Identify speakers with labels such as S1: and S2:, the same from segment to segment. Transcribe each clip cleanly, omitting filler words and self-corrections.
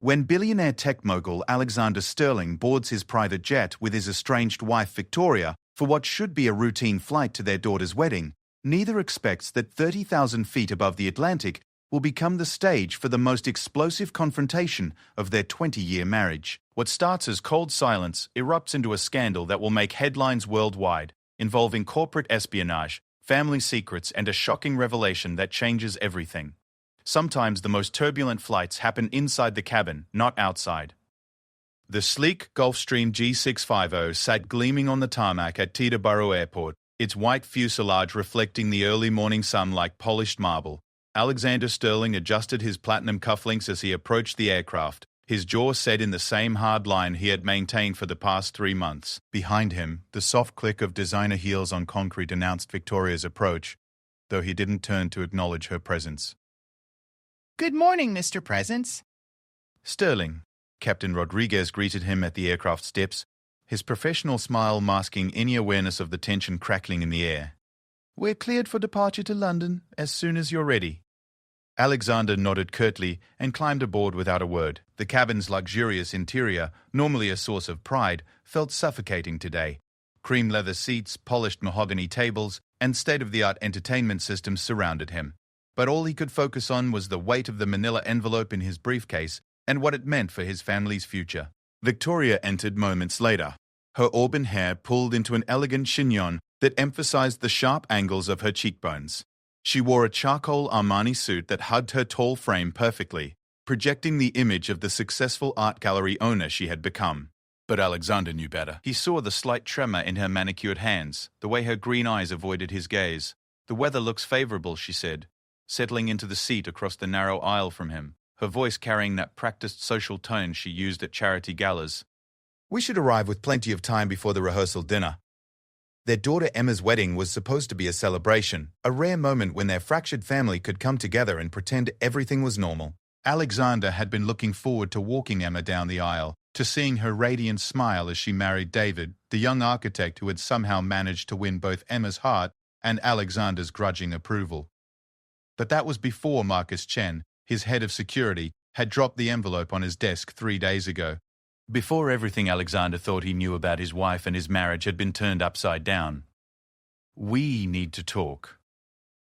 S1: When billionaire tech mogul Alexander Sterling boards his private jet with his estranged wife Victoria for what should be a routine flight to their daughter's wedding, neither expects that 30,000 feet above the Atlantic will become the stage for the most explosive confrontation of their 20-year marriage. What starts as cold silence erupts into a scandal that will make headlines worldwide, involving corporate espionage, family secrets, and a shocking revelation that changes everything. Sometimes the most turbulent flights happen inside the cabin, not outside. The sleek Gulfstream G650 sat gleaming on the tarmac at Teterboro Airport, its white fuselage reflecting the early morning sun like polished marble. Alexander Sterling adjusted his platinum cufflinks as he approached the aircraft, his jaw set in the same hard line he had maintained for the past 3 months. Behind him, the soft click of designer heels on concrete announced Victoria's approach, though he didn't turn to acknowledge her presence.
S2: Good morning, Mr. Presence.
S1: Sterling, Captain Rodriguez greeted him at the aircraft steps, his professional smile masking any awareness of the tension crackling in the air. We're cleared for departure to London as soon as you're ready. Alexander nodded curtly and climbed aboard without a word. The cabin's luxurious interior, normally a source of pride, felt suffocating today. Cream leather seats, polished mahogany tables, and state-of-the-art entertainment systems surrounded him. But all he could focus on was the weight of the manila envelope in his briefcase and what it meant for his family's future. Victoria entered moments later, her auburn hair pulled into an elegant chignon that emphasized the sharp angles of her cheekbones. She wore a charcoal Armani suit that hugged her tall frame perfectly, projecting the image of the successful art gallery owner she had become. But Alexander knew better. He saw the slight tremor in her manicured hands, the way her green eyes avoided his gaze. The weather looks favorable, she said, settling into the seat across the narrow aisle from him, her voice carrying that practiced social tone she used at charity galas. We should arrive with plenty of time before the rehearsal dinner. Their daughter Emma's wedding was supposed to be a celebration, a rare moment when their fractured family could come together and pretend everything was normal. Alexander had been looking forward to walking Emma down the aisle, to seeing her radiant smile as she married David, the young architect who had somehow managed to win both Emma's heart and Alexander's grudging approval. But that was before Marcus Chen, his head of security, had dropped the envelope on his desk 3 days ago. Before everything Alexander thought he knew about his wife and his marriage had been turned upside down. We need to talk,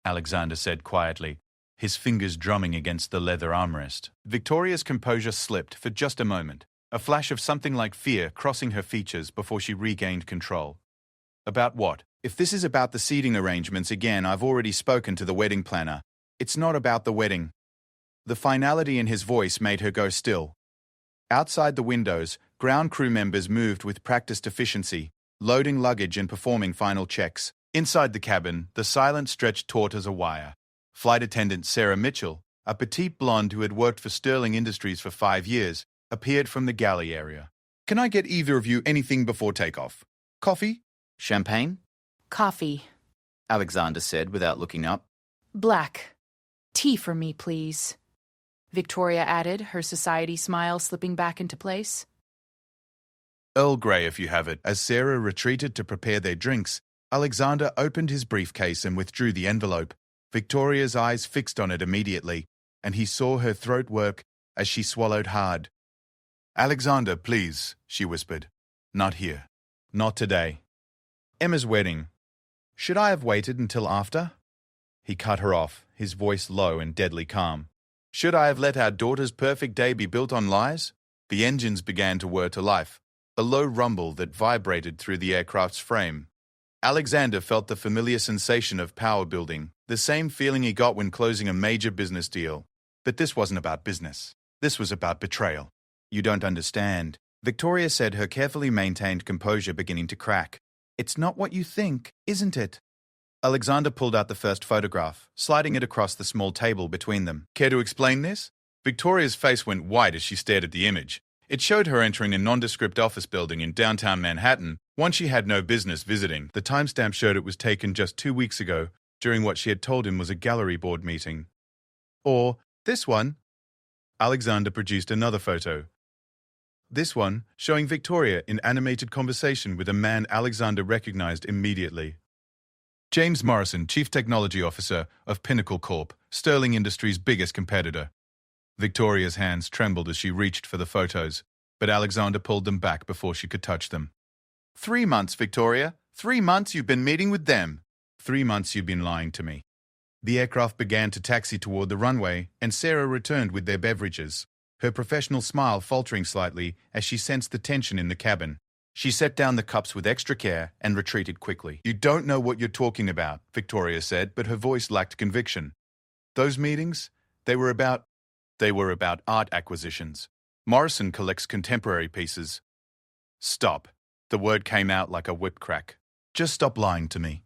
S1: Alexander said quietly, his fingers drumming against the leather armrest. Victoria's composure slipped for just a moment, a flash of something like fear crossing her features before she regained control. About what? If this is about the seating arrangements again, I've already spoken to the wedding planner. It's not about the wedding. The finality in his voice made her go still. Outside the windows, ground crew members moved with practiced efficiency, loading luggage and performing final checks. Inside the cabin, the silence stretched taut as a wire. Flight attendant Sarah Mitchell, a petite blonde who had worked for Sterling Industries for 5 years, appeared from the galley area. Can I get either of you anything before takeoff? Coffee? Champagne?
S3: Coffee,
S1: Alexander said without looking up.
S3: Black. Tea for me, please. Victoria added, her society smile slipping back into place.
S1: Earl Grey if you have it. As Sarah retreated to prepare their drinks, Alexander opened his briefcase and withdrew the envelope. Victoria's eyes fixed on it immediately, and he saw her throat work as she swallowed hard. Alexander, please, she whispered. Not here. Not today. Emma's wedding. Should I have waited until after? He cut her off, his voice low and deadly calm. Should I have let our daughter's perfect day be built on lies? The engines began to whir to life, a low rumble that vibrated through the aircraft's frame. Alexander felt the familiar sensation of power building, the same feeling he got when closing a major business deal. But this wasn't about business. This was about betrayal. You don't understand, Victoria said, her carefully maintained composure beginning to crack. It's not what you think, isn't it? Alexander pulled out the first photograph, sliding it across the small table between them. Care to explain this? Victoria's face went white as she stared at the image. It showed her entering a nondescript office building in downtown Manhattan, one she had no business visiting. The timestamp showed it was taken just 2 weeks ago, during what she had told him was a gallery board meeting. Or this one. Alexander produced another photo. This one, showing Victoria in animated conversation with a man Alexander recognized immediately. James Morrison, Chief Technology Officer of Pinnacle Corp., Sterling Industries' biggest competitor. Victoria's hands trembled as she reached for the photos, but Alexander pulled them back before she could touch them. 3 months, Victoria. 3 months you've been meeting with them. 3 months you've been lying to me. The aircraft began to taxi toward the runway, and Sarah returned with their beverages, her professional smile faltering slightly as she sensed the tension in the cabin. She set down the cups with extra care and retreated quickly. You don't know what you're talking about, Victoria said, but her voice lacked conviction. Those meetings, they were about art acquisitions. Morrison collects contemporary pieces. Stop. The word came out like a whip crack. Just stop lying to me.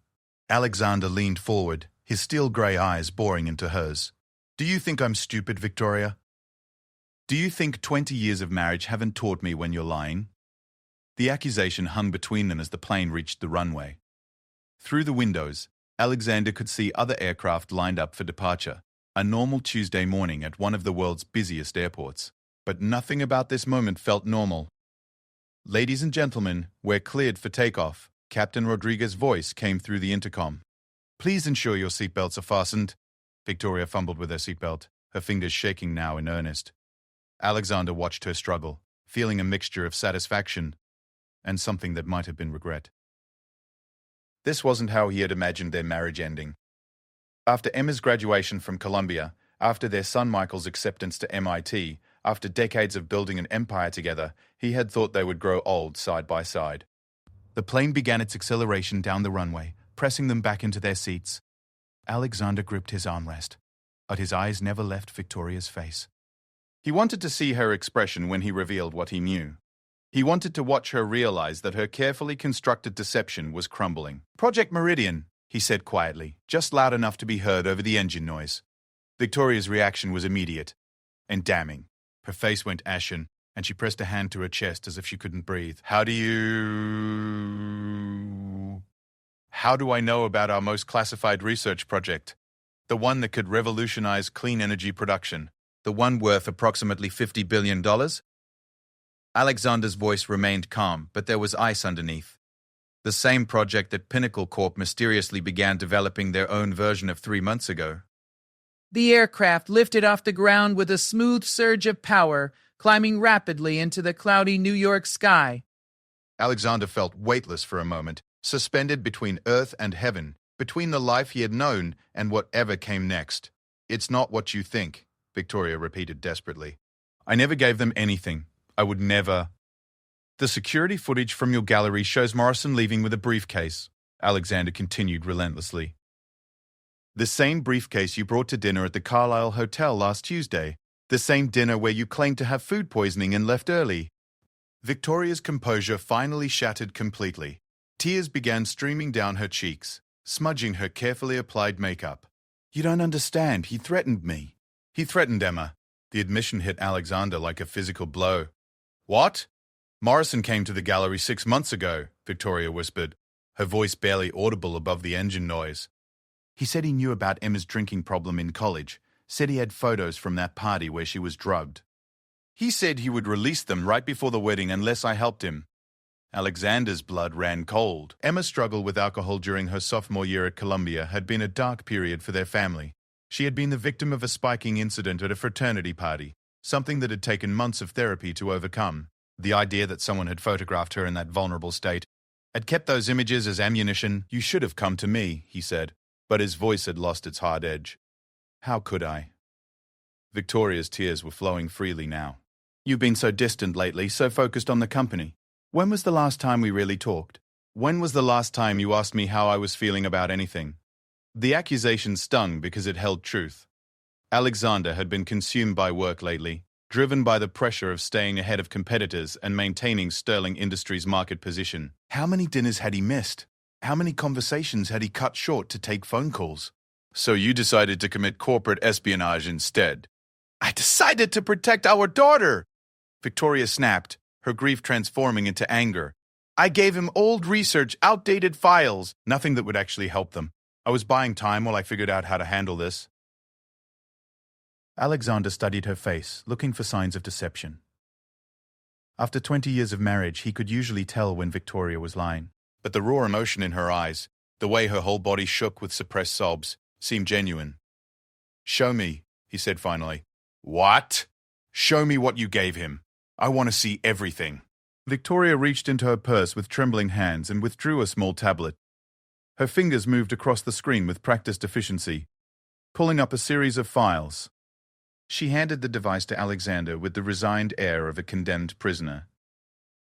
S1: Alexander leaned forward, his steel grey eyes boring into hers. Do you think I'm stupid, Victoria? Do you think 20 years of marriage haven't taught me when you're lying? The accusation hung between them as the plane reached the runway. Through the windows, Alexander could see other aircraft lined up for departure, a normal Tuesday morning at one of the world's busiest airports. But nothing about this moment felt normal. Ladies and gentlemen, we're cleared for takeoff. Captain Rodriguez's voice came through the intercom. Please ensure your seatbelts are fastened. Victoria fumbled with her seatbelt, her fingers shaking now in earnest. Alexander watched her struggle, feeling a mixture of satisfaction and something that might have been regret. This wasn't how he had imagined their marriage ending. After Emma's graduation from Columbia, after their son Michael's acceptance to MIT, after decades of building an empire together, he had thought they would grow old side by side. The plane began its acceleration down the runway, pressing them back into their seats. Alexander gripped his armrest, but his eyes never left Victoria's face. He wanted to see her expression when he revealed what he knew. He wanted to watch her realize that her carefully constructed deception was crumbling. Project Meridian, he said quietly, just loud enough to be heard over the engine noise. Victoria's reaction was immediate and damning. Her face went ashen, and she pressed a hand to her chest as if she couldn't breathe. How do I know about our most classified research project? The one that could revolutionize clean energy production. The one worth approximately $50 billion? Alexander's voice remained calm, but there was ice underneath. The same project that Pinnacle Corp mysteriously began developing their own version of 3 months ago.
S2: The aircraft lifted off the ground with a smooth surge of power, climbing rapidly into the cloudy New York sky.
S1: Alexander felt weightless for a moment, suspended between earth and heaven, between the life he had known and whatever came next. It's not what you think, Victoria repeated desperately. I never gave them anything. I would never. The security footage from your gallery shows Morrison leaving with a briefcase, Alexander continued relentlessly. The same briefcase you brought to dinner at the Carlisle Hotel last Tuesday. The same dinner where you claimed to have food poisoning and left early. Victoria's composure finally shattered completely. Tears began streaming down her cheeks, smudging her carefully applied makeup. You don't understand. He threatened me. He threatened Emma. The admission hit Alexander like a physical blow. What? Morrison came to the gallery 6 months ago, Victoria whispered, her voice barely audible above the engine noise. He said he knew about Emma's drinking problem in college, said he had photos from that party where she was drugged. He said he would release them right before the wedding unless I helped him. Alexander's blood ran cold. Emma's struggle with alcohol during her sophomore year at Columbia had been a dark period for their family. She had been the victim of a spiking incident at a fraternity party, something that had taken months of therapy to overcome. The idea that someone had photographed her in that vulnerable state had kept those images as ammunition. You should have come to me, he said, but his voice had lost its hard edge. How could I? Victoria's tears were flowing freely now. You've been so distant lately, so focused on the company. When was the last time we really talked? When was the last time you asked me how I was feeling about anything? The accusation stung because it held truth. Alexander had been consumed by work lately, driven by the pressure of staying ahead of competitors and maintaining Sterling Industries' market position. How many dinners had he missed? How many conversations had he cut short to take phone calls? So you decided to commit corporate espionage instead. I decided to protect our daughter! Victoria snapped, her grief transforming into anger. I gave him old research, outdated files, nothing that would actually help them. I was buying time while I figured out how to handle this. Alexander studied her face, looking for signs of deception. After 20 years of marriage, he could usually tell when Victoria was lying. But the raw emotion in her eyes, the way her whole body shook with suppressed sobs, seemed genuine. Show me, he said finally. What? Show me what you gave him. I want to see everything. Victoria reached into her purse with trembling hands and withdrew a small tablet. Her fingers moved across the screen with practiced efficiency, pulling up a series of files. She handed the device to Alexander with the resigned air of a condemned prisoner.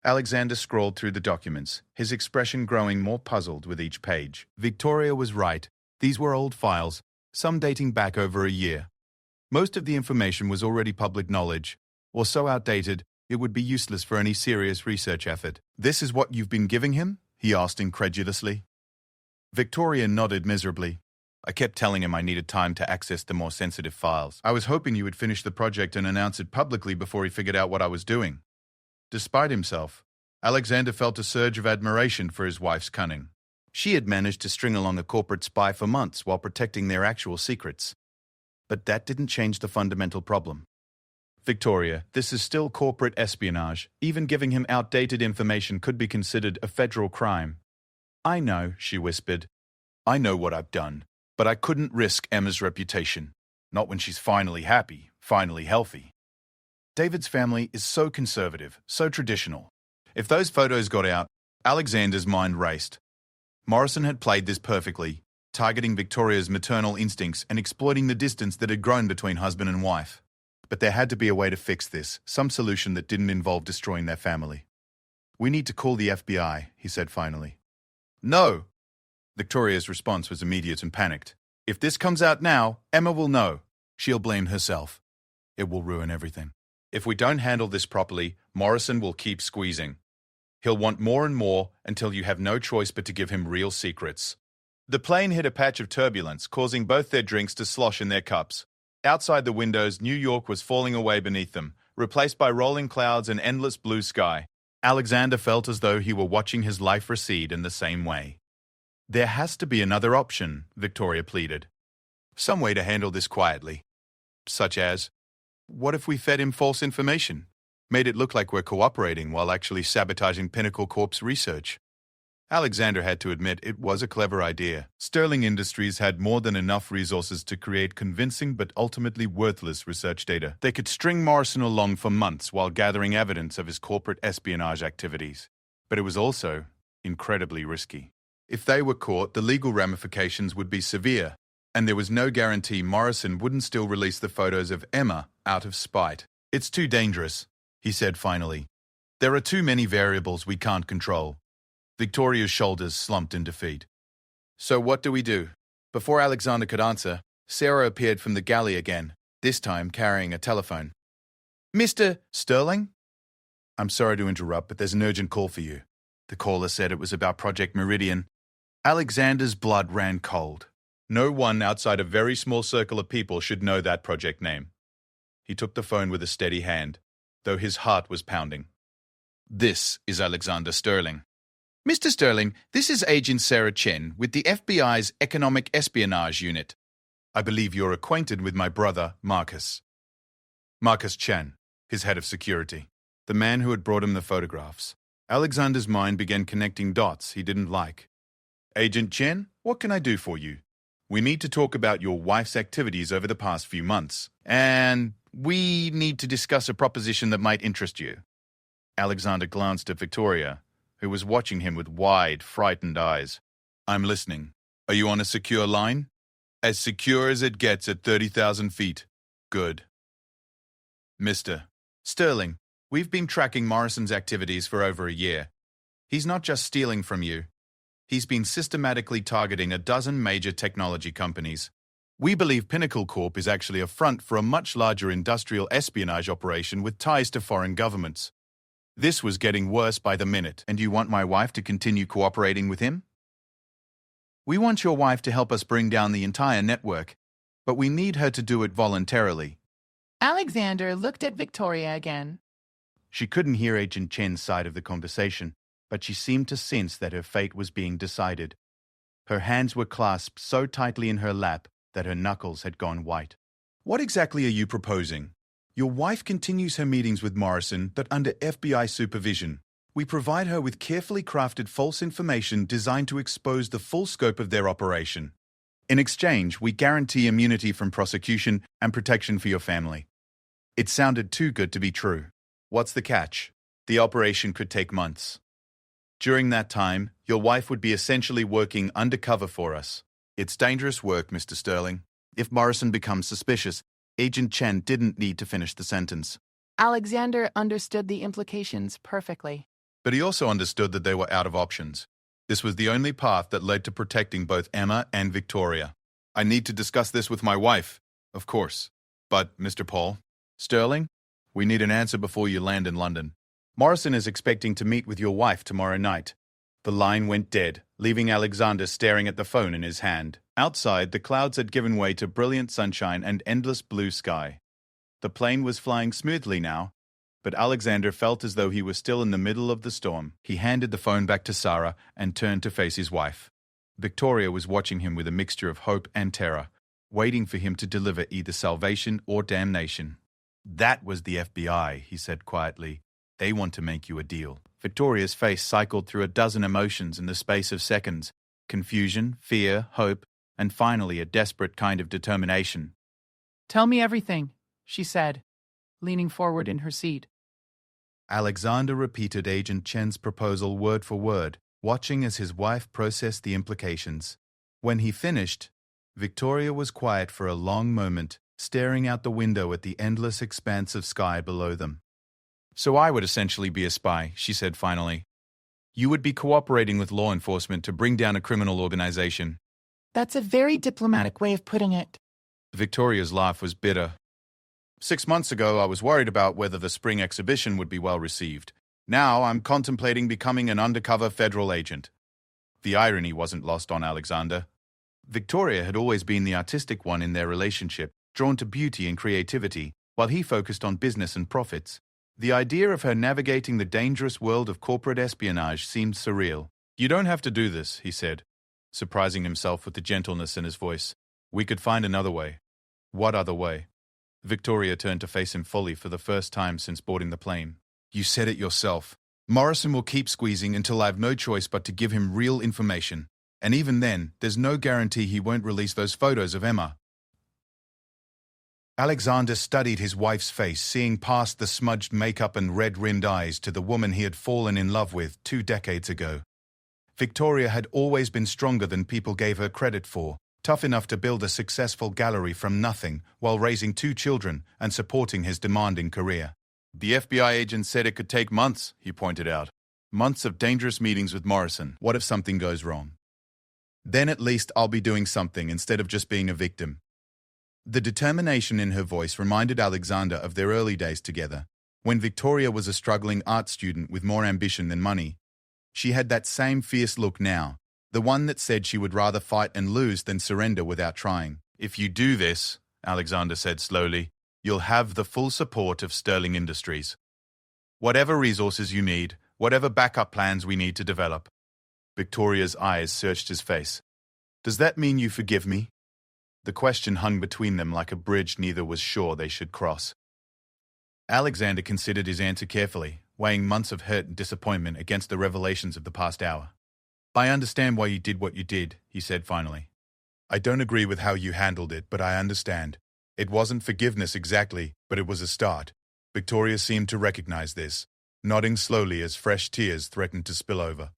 S1: Alexander scrolled through the documents, his expression growing more puzzled with each page. Victoria was right. These were old files, some dating back over a year. Most of the information was already public knowledge, or so outdated it would be useless for any serious research effort. "This is what you've been giving him?" he asked incredulously. Victoria nodded miserably. "I kept telling him I needed time to access the more sensitive files. I was hoping you would finish the project and announce it publicly before he figured out what I was doing." Despite himself, Alexander felt a surge of admiration for his wife's cunning. She had managed to string along a corporate spy for months while protecting their actual secrets. But that didn't change the fundamental problem. "Victoria, this is still corporate espionage. Even giving him outdated information could be considered a federal crime." "I know," she whispered. "I know what I've done, but I couldn't risk Emma's reputation. Not when she's finally happy, finally healthy. David's family is so conservative, so traditional. If those photos got out, Alexander's mind raced. Morrison had played this perfectly, targeting Victoria's maternal instincts and exploiting the distance that had grown between husband and wife. But there had to be a way to fix this, some solution that didn't involve destroying their family. "We need to call the FBI," he said finally. "No!" Victoria's response was immediate and panicked. "If this comes out now, Emma will know. She'll blame herself. It will ruin everything. If we don't handle this properly, Morrison will keep squeezing. He'll want more and more until you have no choice but to give him real secrets." The plane hit a patch of turbulence, causing both their drinks to slosh in their cups. Outside the windows, New York was falling away beneath them, replaced by rolling clouds and endless blue sky. Alexander felt as though he were watching his life recede in the same way. "There has to be another option," Victoria pleaded. "Some way to handle this quietly. Such as, what if we fed him false information? Made it look like we're cooperating while actually sabotaging Pinnacle Corp's research?" Alexander had to admit it was a clever idea. Sterling Industries had more than enough resources to create convincing but ultimately worthless research data. They could string Morrison along for months while gathering evidence of his corporate espionage activities. But it was also incredibly risky. If they were caught, the legal ramifications would be severe, and there was no guarantee Morrison wouldn't still release the photos of Emma out of spite. "It's too dangerous," he said finally. "There are too many variables we can't control." Victoria's shoulders slumped in defeat. "So what do we do?" Before Alexander could answer, Sarah appeared from the galley again, this time carrying a telephone. "Mr. Sterling?" "I'm sorry to interrupt, but there's an urgent call for you." The caller said it was about Project Meridian. Alexander's blood ran cold. No one outside a very small circle of people should know that project name. He took the phone with a steady hand, though his heart was pounding. "This is Alexander Sterling." "Mr. Sterling, this is Agent Sarah Chen with the FBI's Economic Espionage Unit. I believe you're acquainted with my brother, Marcus." Marcus Chen, his head of security, the man who had brought him the photographs. Alexander's mind began connecting dots he didn't like. "Agent Chen, what can I do for you? We need to talk about your wife's activities over the past few months, and we need to discuss a proposition that might interest you." Alexander glanced at Victoria, who was watching him with wide, frightened eyes. "I'm listening. Are you on a secure line?" "As secure as it gets at 30,000 feet. Good." "Mr. Sterling, we've been tracking Morrison's activities for over a year. He's not just stealing from you. He's been systematically targeting a dozen major technology companies. We believe Pinnacle Corp is actually a front for a much larger industrial espionage operation with ties to foreign governments. This was getting worse by the minute, and you want my wife to continue cooperating with him?" "We want your wife to help us bring down the entire network, but we need her to do it voluntarily."
S3: Alexander looked at Victoria again.
S1: She couldn't hear Agent Chen's side of the conversation, but she seemed to sense that her fate was being decided. Her hands were clasped so tightly in her lap that her knuckles had gone white. "What exactly are you proposing?" "Your wife continues her meetings with Morrison, but under FBI supervision. We provide her with carefully crafted false information designed to expose the full scope of their operation. In exchange, we guarantee immunity from prosecution and protection for your family." It sounded too good to be true. What's the catch? The operation could take months. During that time, your wife would be essentially working undercover for us. It's dangerous work, Mr. Sterling. If Morrison becomes suspicious, Agent Chen didn't need to finish the sentence.
S3: Alexander understood the implications perfectly.
S1: But he also understood that they were out of options. This was the only path that led to protecting both Emma and Victoria. I need to discuss this with my wife, of course. But, Mr. Paul, Sterling, we need an answer before you land in London. Morrison is expecting to meet with your wife tomorrow night. The line went dead, leaving Alexander staring at the phone in his hand. Outside, the clouds had given way to brilliant sunshine and endless blue sky. The plane was flying smoothly now, but Alexander felt as though he was still in the middle of the storm. He handed the phone back to Sarah and turned to face his wife. Victoria was watching him with a mixture of hope and terror, waiting for him to deliver either salvation or damnation. That was the FBI, he said quietly. They want to make you a deal. Victoria's face cycled through a dozen emotions in the space of seconds. Confusion, fear, hope, and finally a desperate kind of determination.
S2: Tell me everything, she said, leaning forward in her seat.
S1: Alexander repeated Agent Chen's proposal word for word, watching as his wife processed the implications. When he finished, Victoria was quiet for a long moment, staring out the window at the endless expanse of sky below them. So I would essentially be a spy, she said finally. You would be cooperating with law enforcement to bring down a criminal organization.
S2: That's a very diplomatic way of putting it.
S1: Victoria's laugh was bitter. 6 months ago, I was worried about whether the spring exhibition would be well received. Now I'm contemplating becoming an undercover federal agent. The irony wasn't lost on Alexander. Victoria had always been the artistic one in their relationship, drawn to beauty and creativity, while he focused on business and profits. The idea of her navigating the dangerous world of corporate espionage seemed surreal. You don't have to do this, he said, surprising himself with the gentleness in his voice. We could find another way. What other way? Victoria turned to face him fully for the first time since boarding the plane. You said it yourself. Morrison will keep squeezing until I have no choice but to give him real information. And even then, there's no guarantee he won't release those photos of Emma. Alexander studied his wife's face, seeing past the smudged makeup and red-rimmed eyes to the woman he had fallen in love with 2 decades ago. Victoria had always been stronger than people gave her credit for, tough enough to build a successful gallery from nothing while raising 2 children and supporting his demanding career. The FBI agent said it could take months, he pointed out. Months of dangerous meetings with Morrison. What if something goes wrong? Then at least I'll be doing something instead of just being a victim. The determination in her voice reminded Alexander of their early days together, when Victoria was a struggling art student with more ambition than money. She had that same fierce look now, the one that said she would rather fight and lose than surrender without trying. If you do this, Alexander said slowly, you'll have the full support of Sterling Industries. Whatever resources you need, whatever backup plans we need to develop. Victoria's eyes searched his face. Does that mean you forgive me? The question hung between them like a bridge neither was sure they should cross. Alexander considered his answer carefully, weighing months of hurt and disappointment against the revelations of the past hour. I understand why you did what you did, he said finally. I don't agree with how you handled it, but I understand. It wasn't forgiveness exactly, but it was a start. Victoria seemed to recognize this, nodding slowly as fresh tears threatened to spill over.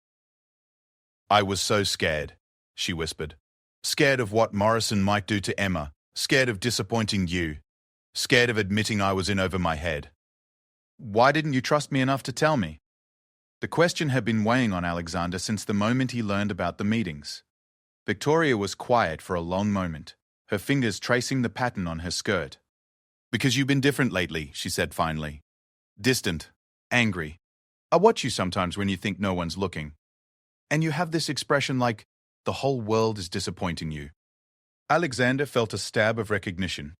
S1: I was so scared, she whispered. Scared of what Morrison might do to Emma, scared of disappointing you, scared of admitting I was in over my head. Why didn't you trust me enough to tell me? The question had been weighing on Alexander since the moment he learned about the meetings. Victoria was quiet for a long moment, her fingers tracing the pattern on her skirt. Because you've been different lately, she said finally. Distant, angry. I watch you sometimes when you think no one's looking. And you have this expression like, the whole world is disappointing you. Alexander felt a stab of recognition.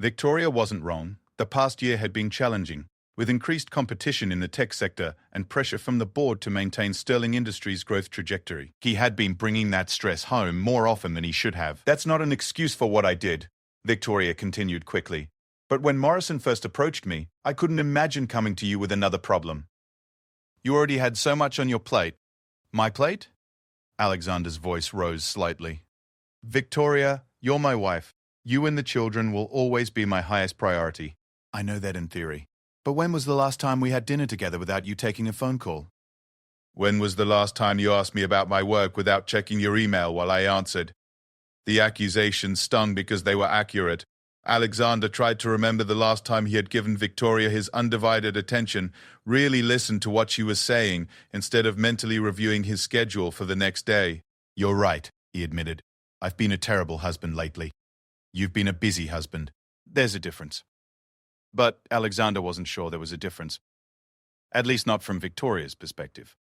S1: Victoria wasn't wrong. The past year had been challenging, with increased competition in the tech sector and pressure from the board to maintain Sterling Industries' growth trajectory. He had been bringing that stress home more often than he should have. That's not an excuse for what I did, Victoria continued quickly. But when Morrison first approached me, I couldn't imagine coming to you with another problem. You already had so much on your plate. My plate? Alexander's voice rose slightly. Victoria, you're my wife. You and the children will always be my highest priority. I know that in theory. But when was the last time we had dinner together without you taking a phone call? When was the last time you asked me about my work without checking your email while I answered? The accusations stung because they were accurate. Alexander tried to remember the last time he had given Victoria his undivided attention, really listened to what she was saying, instead of mentally reviewing his schedule for the next day. You're right, he admitted. I've been a terrible husband lately. You've been a busy husband. There's a difference. But Alexander wasn't sure there was a difference. At least not from Victoria's perspective.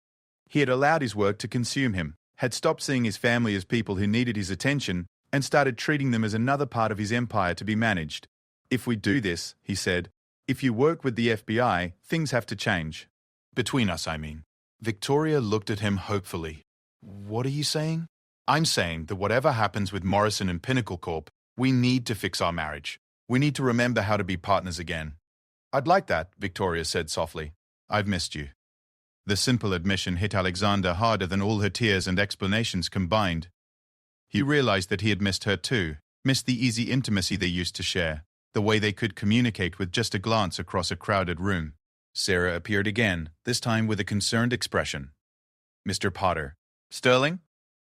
S1: He had allowed his work to consume him, had stopped seeing his family as people who needed his attention, and started treating them as another part of his empire to be managed. If we do this, he said, if you work with the FBI, things have to change. Between us, I mean. Victoria looked at him hopefully. What are you saying? I'm saying that whatever happens with Morrison and Pinnacle Corp, we need to fix our marriage. We need to remember how to be partners again. I'd like that, Victoria said softly. I've missed you. The simple admission hit Alexander harder than all her tears and explanations combined. He realized that he had missed her too, missed the easy intimacy they used to share, the way they could communicate with just a glance across a crowded room. Sarah appeared again, this time with a concerned expression. Mr. Potter. Sterling?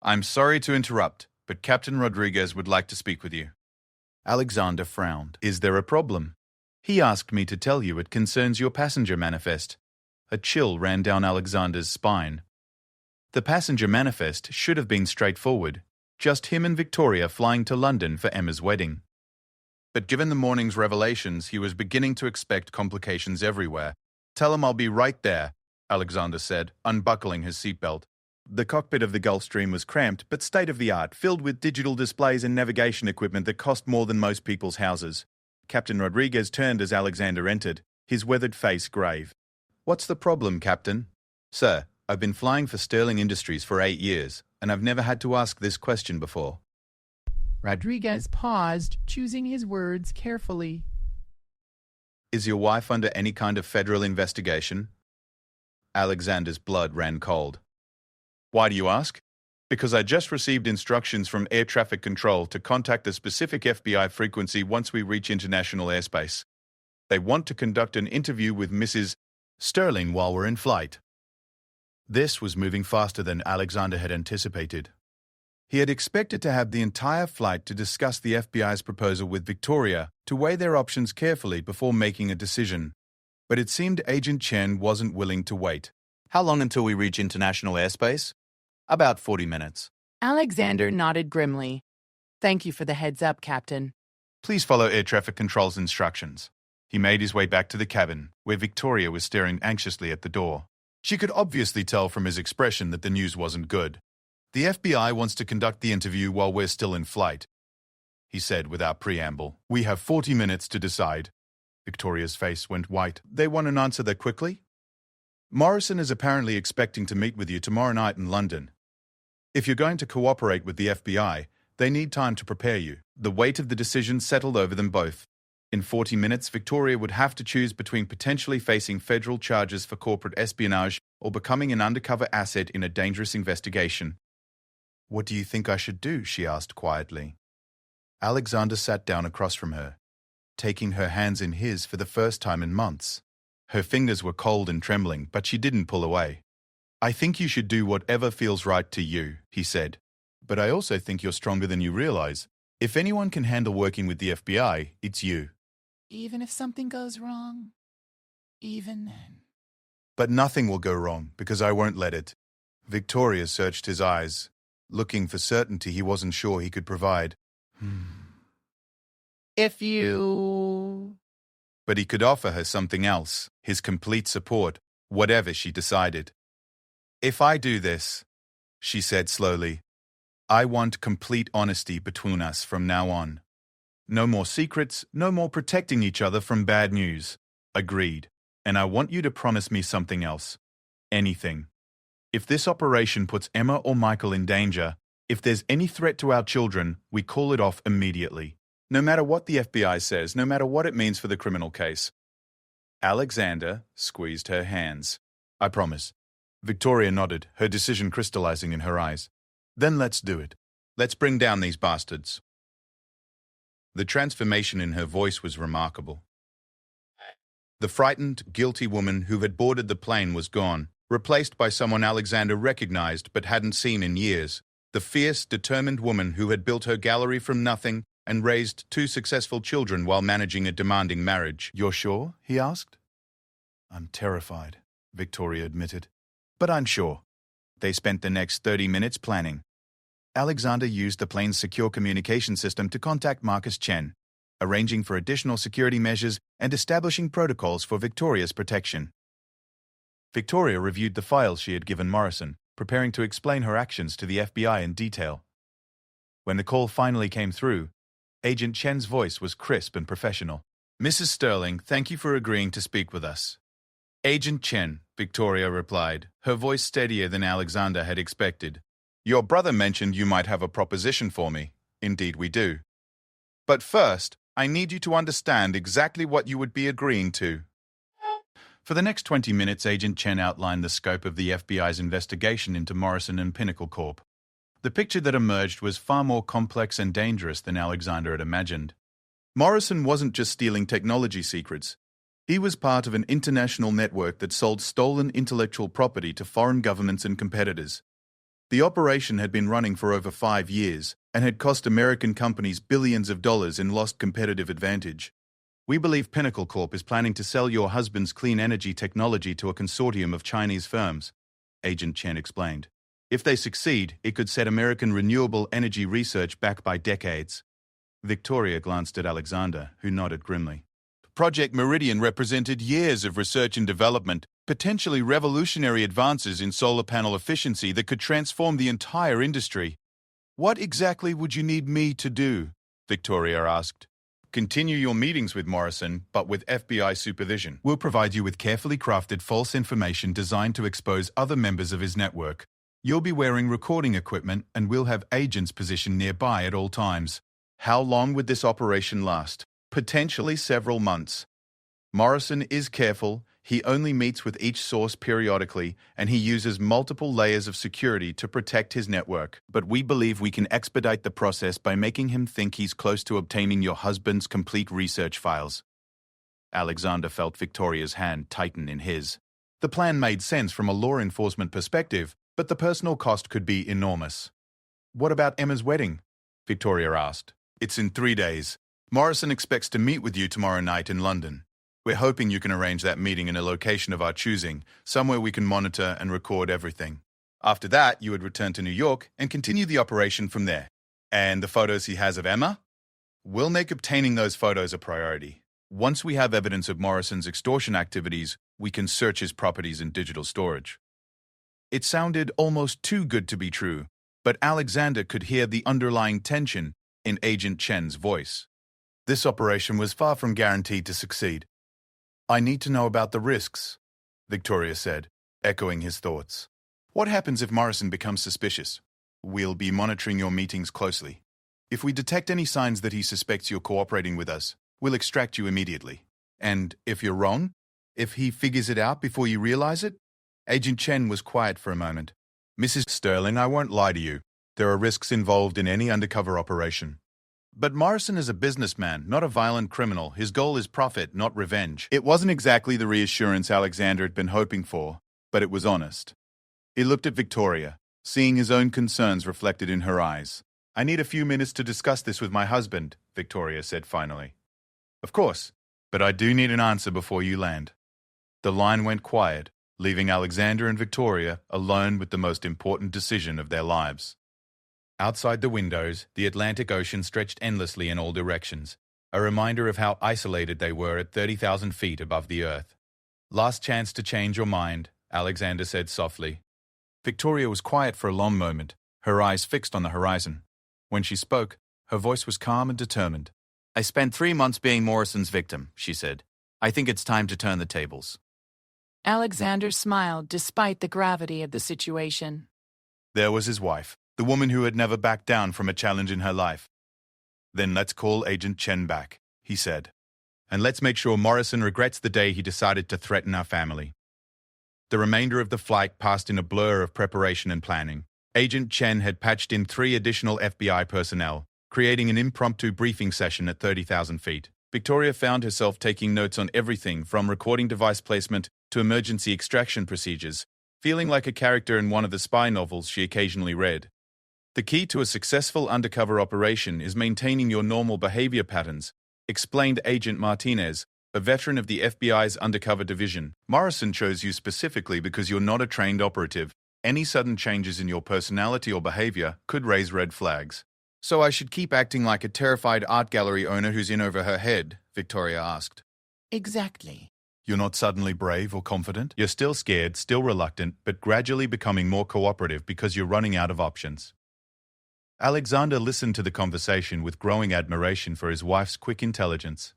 S1: I'm sorry to interrupt, but Captain Rodriguez would like to speak with you. Alexander frowned. Is there a problem? He asked me to tell you it concerns your passenger manifest. A chill ran down Alexander's spine. The passenger manifest should have been straightforward. Just him and Victoria flying to London for Emma's wedding. But given the morning's revelations, he was beginning to expect complications everywhere. Tell him I'll be right there, Alexander said, unbuckling his seatbelt. The cockpit of the Gulfstream was cramped, but state-of-the-art, filled with digital displays and navigation equipment that cost more than most people's houses. Captain Rodriguez turned as Alexander entered, his weathered face grave. What's the problem, Captain? Sir, I've been flying for Sterling Industries for 8 years, and I've never had to ask this question before.
S2: Rodriguez paused, choosing his words carefully.
S1: Is your wife under any kind of federal investigation? Alexander's blood ran cold. Why do you ask? Because I just received instructions from air traffic control to contact a specific FBI frequency once we reach international airspace. They want to conduct an interview with Mrs. Sterling while we're in flight. This was moving faster than Alexander had anticipated. He had expected to have the entire flight to discuss the FBI's proposal with Victoria, to weigh their options carefully before making a decision. But it seemed Agent Chen wasn't willing to wait. How long until we reach international airspace? About 40 minutes.
S3: Alexander nodded grimly. Thank you for the heads up, Captain.
S1: Please follow air traffic control's instructions. He made his way back to the cabin, where Victoria was staring anxiously at the door. She could obviously tell from his expression that the news wasn't good. The FBI wants to conduct the interview while we're still in flight, he said without preamble. We have 40 minutes to decide. Victoria's face went white. They want an answer that quickly? Morrison is apparently expecting to meet with you tomorrow night in London. If you're going to cooperate with the FBI, they need time to prepare you. The weight of the decision settled over them both. In 40 minutes, Victoria would have to choose between potentially facing federal charges for corporate espionage or becoming an undercover asset in a dangerous investigation. What do you think I should do? She asked quietly. Alexander sat down across from her, taking her hands in his for the first time in months. Her fingers were cold and trembling, but she didn't pull away. I think you should do whatever feels right to you, he said. But I also think you're stronger than you realize. If anyone can handle working with the FBI, it's you.
S2: Even if something goes wrong? Even then.
S1: But nothing will go wrong, because I won't let it. Victoria searched his eyes, looking for certainty he wasn't sure he could provide.
S2: If you...
S1: But he could offer her something else, his complete support, whatever she decided. If I do this, she said slowly, I want complete honesty between us from now on. No more secrets, no more protecting each other from bad news. Agreed. And I want you to promise me something else. Anything. If this operation puts Emma or Michael in danger, if there's any threat to our children, we call it off immediately. No matter what the FBI says, no matter what it means for the criminal case. Alexander squeezed her hands. I promise. Victoria nodded, her decision crystallizing in her eyes. Then let's do it. Let's bring down these bastards. The transformation in her voice was remarkable. The frightened, guilty woman who had boarded the plane was gone, replaced by someone Alexander recognized but hadn't seen in years. The fierce, determined woman who had built her gallery from nothing and raised 2 successful children while managing a demanding marriage. "You're sure?" he asked. "I'm terrified," Victoria admitted. "But I'm sure." They spent the next 30 minutes planning. Alexander used the plane's secure communication system to contact Marcus Chen, arranging for additional security measures and establishing protocols for Victoria's protection. Victoria reviewed the files she had given Morrison, preparing to explain her actions to the FBI in detail. When the call finally came through, Agent Chen's voice was crisp and professional. "Mrs. Sterling, thank you for agreeing to speak with us." "Agent Chen," Victoria replied, her voice steadier than Alexander had expected. "Your brother mentioned you might have a proposition for me. Indeed we do. But first, I need you to understand exactly what you would be agreeing to." For the next 20 minutes, Agent Chen outlined the scope of the FBI's investigation into Morrison and Pinnacle Corp. The picture that emerged was far more complex and dangerous than Alexander had imagined. Morrison wasn't just stealing technology secrets. He was part of an international network that sold stolen intellectual property to foreign governments and competitors. The operation had been running for over 5 years and had cost American companies billions of dollars in lost competitive advantage. "We believe Pinnacle Corp is planning to sell your husband's clean energy technology to a consortium of Chinese firms," Agent Chen explained. "If they succeed, it could set American renewable energy research back by decades." Victoria glanced at Alexander, who nodded grimly. "Project Meridian represented years of research and development, potentially revolutionary advances in solar panel efficiency that could transform the entire industry." "What exactly would you need me to do?" Victoria asked. "Continue your meetings with Morrison, but with FBI supervision. We'll provide you with carefully crafted false information designed to expose other members of his network. You'll be wearing recording equipment, and we'll have agents positioned nearby at all times." "How long would this operation last?" "Potentially several months. Morrison is careful. He only meets with each source periodically, and he uses multiple layers of security to protect his network. But we believe we can expedite the process by making him think he's close to obtaining your husband's complete research files." Alexander felt Victoria's hand tighten in his. The plan made sense from a law enforcement perspective, but the personal cost could be enormous. "What about Emma's wedding?" Victoria asked. "It's in 3 days. Morrison expects to meet with you tomorrow night in London. We're hoping you can arrange that meeting in a location of our choosing, somewhere we can monitor and record everything. After that, you would return to New York and continue the operation from there." "And the photos he has of Emma?" "We'll make obtaining those photos a priority. Once we have evidence of Morrison's extortion activities, we can search his properties in digital storage." It sounded almost too good to be true, but Alexander could hear the underlying tension in Agent Chen's voice. This operation was far from guaranteed to succeed. "I need to know about the risks," Victoria said, echoing his thoughts. "What happens if Morrison becomes suspicious?" "We'll be monitoring your meetings closely. If we detect any signs that he suspects you're cooperating with us, we'll extract you immediately. And if you're wrong, if he figures it out before you realize it?" Agent Chen was quiet for a moment. "Mrs. Sterling, I won't lie to you. There are risks involved in any undercover operation. But Morrison is a businessman, not a violent criminal. His goal is profit, not revenge." It wasn't exactly the reassurance Alexander had been hoping for, but it was honest. He looked at Victoria, seeing his own concerns reflected in her eyes. "I need a few minutes to discuss this with my husband," Victoria said finally. "Of course, but I do need an answer before you land." The line went quiet, leaving Alexander and Victoria alone with the most important decision of their lives. Outside the windows, the Atlantic Ocean stretched endlessly in all directions, a reminder of how isolated they were at 30,000 feet above the Earth. "Last chance to change your mind," Alexander said softly. Victoria was quiet for a long moment, her eyes fixed on the horizon. When she spoke, her voice was calm and determined. "I spent 3 months being Morrison's victim," she said. "I think it's time to turn the tables."
S3: Alexander smiled despite the gravity of the situation.
S1: There was his wife, the woman who had never backed down from a challenge in her life. "Then let's call Agent Chen back," he said. "And let's make sure Morrison regrets the day he decided to threaten our family." The remainder of the flight passed in a blur of preparation and planning. Agent Chen had patched in 3 additional FBI personnel, creating an impromptu briefing session at 30,000 feet. Victoria found herself taking notes on everything from recording device placement to emergency extraction procedures, feeling like a character in one of the spy novels she occasionally read. The key to a successful undercover operation is maintaining your normal behavior patterns, explained Agent Martinez, a veteran of the FBI's undercover division. Morrison chose you specifically because you're not a trained operative. Any sudden changes in your personality or behavior could raise red flags. So I should keep acting like a terrified art gallery owner who's in over her head, Victoria asked.
S2: Exactly.
S1: You're not suddenly brave or confident. You're still scared, still reluctant, but gradually becoming more cooperative because you're running out of options. Alexander listened to the conversation with growing admiration for his wife's quick intelligence.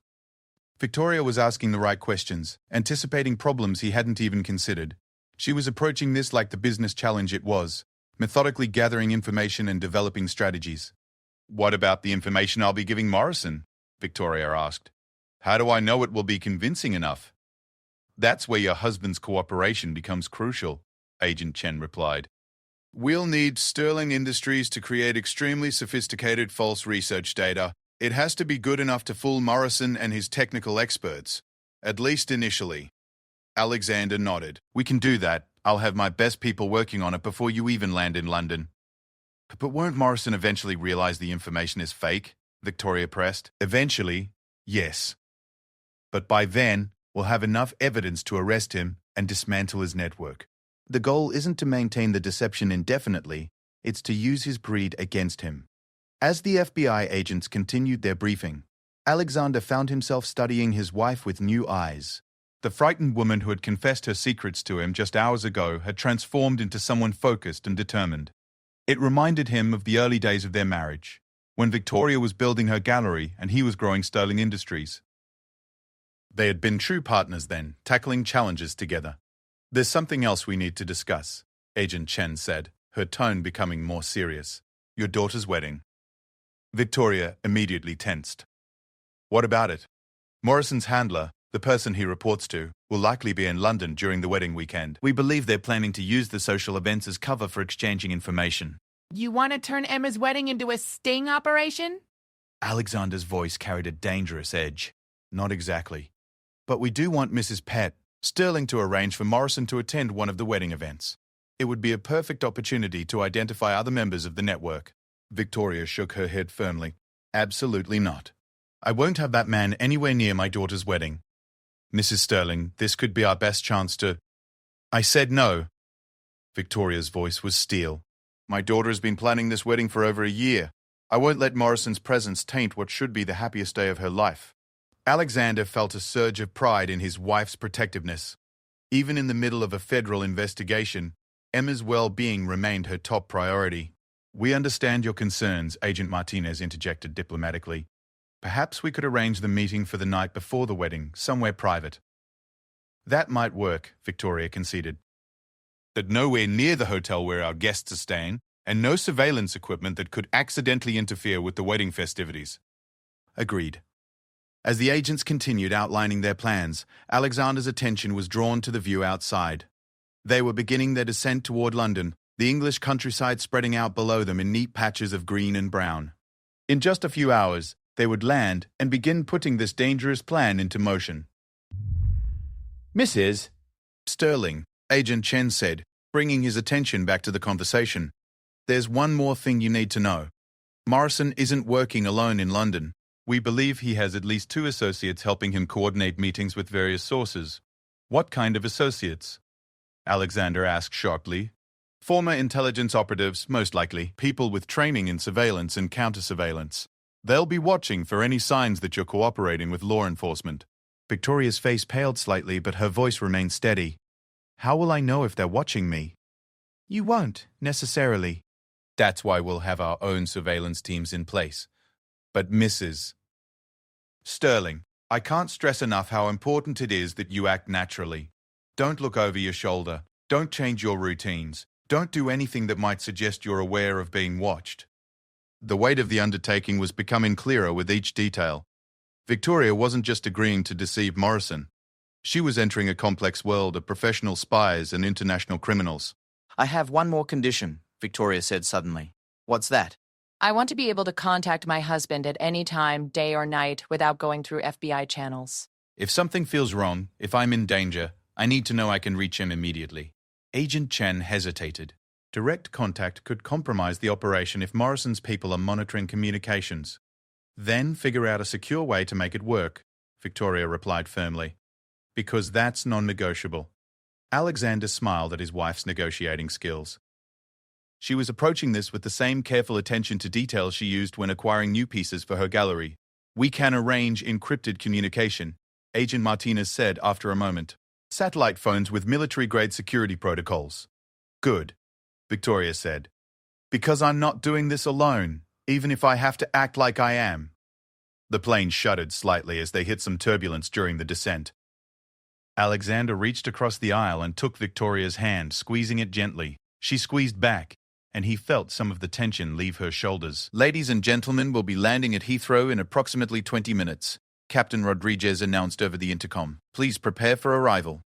S1: Victoria was asking the right questions, anticipating problems he hadn't even considered. She was approaching this like the business challenge it was, methodically gathering information and developing strategies. What about the information I'll be giving Morrison? Victoria asked. How do I know it will be convincing enough? That's where your husband's cooperation becomes crucial, Agent Chen replied. We'll need Sterling Industries to create extremely sophisticated false research data. It has to be good enough to fool Morrison and his technical experts, at least initially. Alexander nodded. We can do that. I'll have my best people working on it before you even land in London. But won't Morrison eventually realize the information is fake? Victoria pressed. Eventually, yes. But by then, we'll have enough evidence to arrest him and dismantle his network. The goal isn't to maintain the deception indefinitely, it's to use his greed against him. As the FBI agents continued their briefing, Alexander found himself studying his wife with new eyes. The frightened woman who had confessed her secrets to him just hours ago had transformed into someone focused and determined. It reminded him of the early days of their marriage, when Victoria was building her gallery and he was growing Sterling Industries. They had been true partners then, tackling challenges together. There's something else we need to discuss, Agent Chen said, her tone becoming more serious. Your daughter's wedding. Victoria immediately tensed. What about it? Morrison's handler, the person he reports to, will likely be in London during the wedding weekend. We believe they're planning to use the social events as cover for exchanging information.
S3: You want to turn Emma's wedding into a sting operation?
S1: Alexander's voice carried a dangerous edge. Not exactly. But we do want Mrs. Pett, Sterling to arrange for Morrison to attend one of the wedding events. It would be a perfect opportunity to identify other members of the network. Victoria shook her head firmly. Absolutely not. I won't have that man anywhere near my daughter's wedding. Mrs. Sterling, this could be our best chance to... I said no. Victoria's voice was steel. My daughter has been planning this wedding for over a year. I won't let Morrison's presence taint what should be the happiest day of her life. Alexander felt a surge of pride in his wife's protectiveness. Even in the middle of a federal investigation, Emma's well-being remained her top priority. We understand your concerns, Agent Martinez interjected diplomatically. Perhaps we could arrange the meeting for the night before the wedding, somewhere private. That might work, Victoria conceded. But nowhere near the hotel where our guests are staying, and no surveillance equipment that could accidentally interfere with the wedding festivities. Agreed. As the agents continued outlining their plans, Alexander's attention was drawn to the view outside. They were beginning their descent toward London, the English countryside spreading out below them in neat patches of green and brown. In just a few hours, they would land and begin putting this dangerous plan into motion. Mrs. Sterling, Agent Chen said, bringing his attention back to the conversation. There's one more thing you need to know. Morrison isn't working alone in London. We believe he has at least 2 associates helping him coordinate meetings with various sources. What kind of associates? Alexander asked sharply. Former intelligence operatives, most likely, people with training in surveillance and counter-surveillance. They'll be watching for any signs that you're cooperating with law enforcement. Victoria's face paled slightly, but her voice remained steady. How will I know if they're watching me? You won't, necessarily. That's why we'll have our own surveillance teams in place. But Mrs. Sterling, I can't stress enough how important it is that you act naturally. Don't look over your shoulder. Don't change your routines. Don't do anything that might suggest you're aware of being watched. The weight of the undertaking was becoming clearer with each detail. Victoria wasn't just agreeing to deceive Morrison. She was entering a complex world of professional spies and international criminals.
S4: I have one more condition, Victoria said suddenly. What's that?
S3: I want to be able to contact my husband at any time, day or night, without going through FBI channels.
S1: If something feels wrong, if I'm in danger, I need to know I can reach him immediately. Agent Chen hesitated. Direct contact could compromise the operation if Morrison's people are monitoring communications. Then figure out a secure way to make it work, Victoria replied firmly. Because that's non-negotiable. Alexander smiled at his wife's negotiating skills. She was approaching this with the same careful attention to detail she used when acquiring new pieces for her gallery. We can arrange encrypted communication, Agent Martinez said after a moment. Satellite phones with military-grade security protocols. Good, Victoria said. Because I'm not doing this alone, even if I have to act like I am. The plane shuddered slightly as they hit some turbulence during the descent. Alexander reached across the aisle and took Victoria's hand, squeezing it gently. She squeezed back, and he felt some of the tension leave her shoulders. Ladies and gentlemen will be landing at Heathrow in approximately 20 minutes, Captain Rodriguez announced over the intercom. Please prepare for arrival.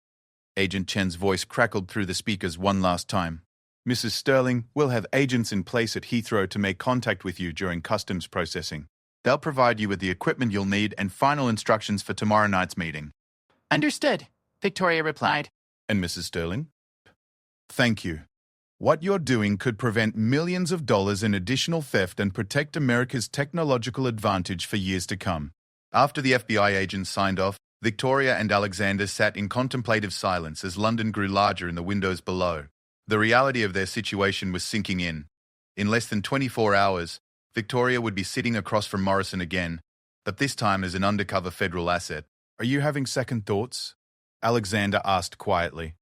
S1: Agent Chen's voice crackled through the speakers one last time. Mrs. Sterling, we'll have agents in place at Heathrow to make contact with you during customs processing. They'll provide you with the equipment you'll need and final instructions for tomorrow night's meeting.
S2: Understood, Victoria replied.
S1: And Mrs. Sterling? Thank you. What you're doing could prevent millions of dollars in additional theft and protect America's technological advantage for years to come. After the FBI agents signed off, Victoria and Alexander sat in contemplative silence as London grew larger in the windows below. The reality of their situation was sinking in. In less than 24 hours, Victoria would be sitting across from Morrison again, but this time as an undercover federal asset. Are you having second thoughts? Alexander asked quietly.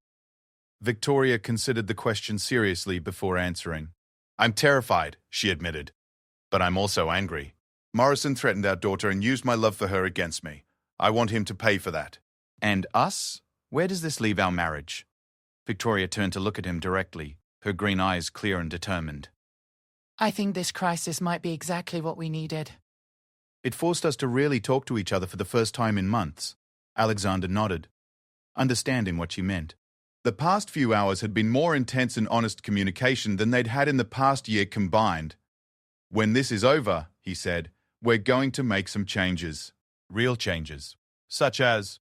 S1: Victoria considered the question seriously before answering. I'm terrified, she admitted. But I'm also angry. Morrison threatened our daughter and used my love for her against me. I want him to pay for that. And us? Where does this leave our marriage? Victoria turned to look at him directly, her green eyes clear and determined.
S2: I think this crisis might be exactly what we needed.
S1: It forced us to really talk to each other for the first time in months. Alexander nodded, understanding what she meant. The past few hours had been more intense and honest communication than they'd had in the past year combined. When this is over, he said, we're going to make some changes. Real changes. Such as,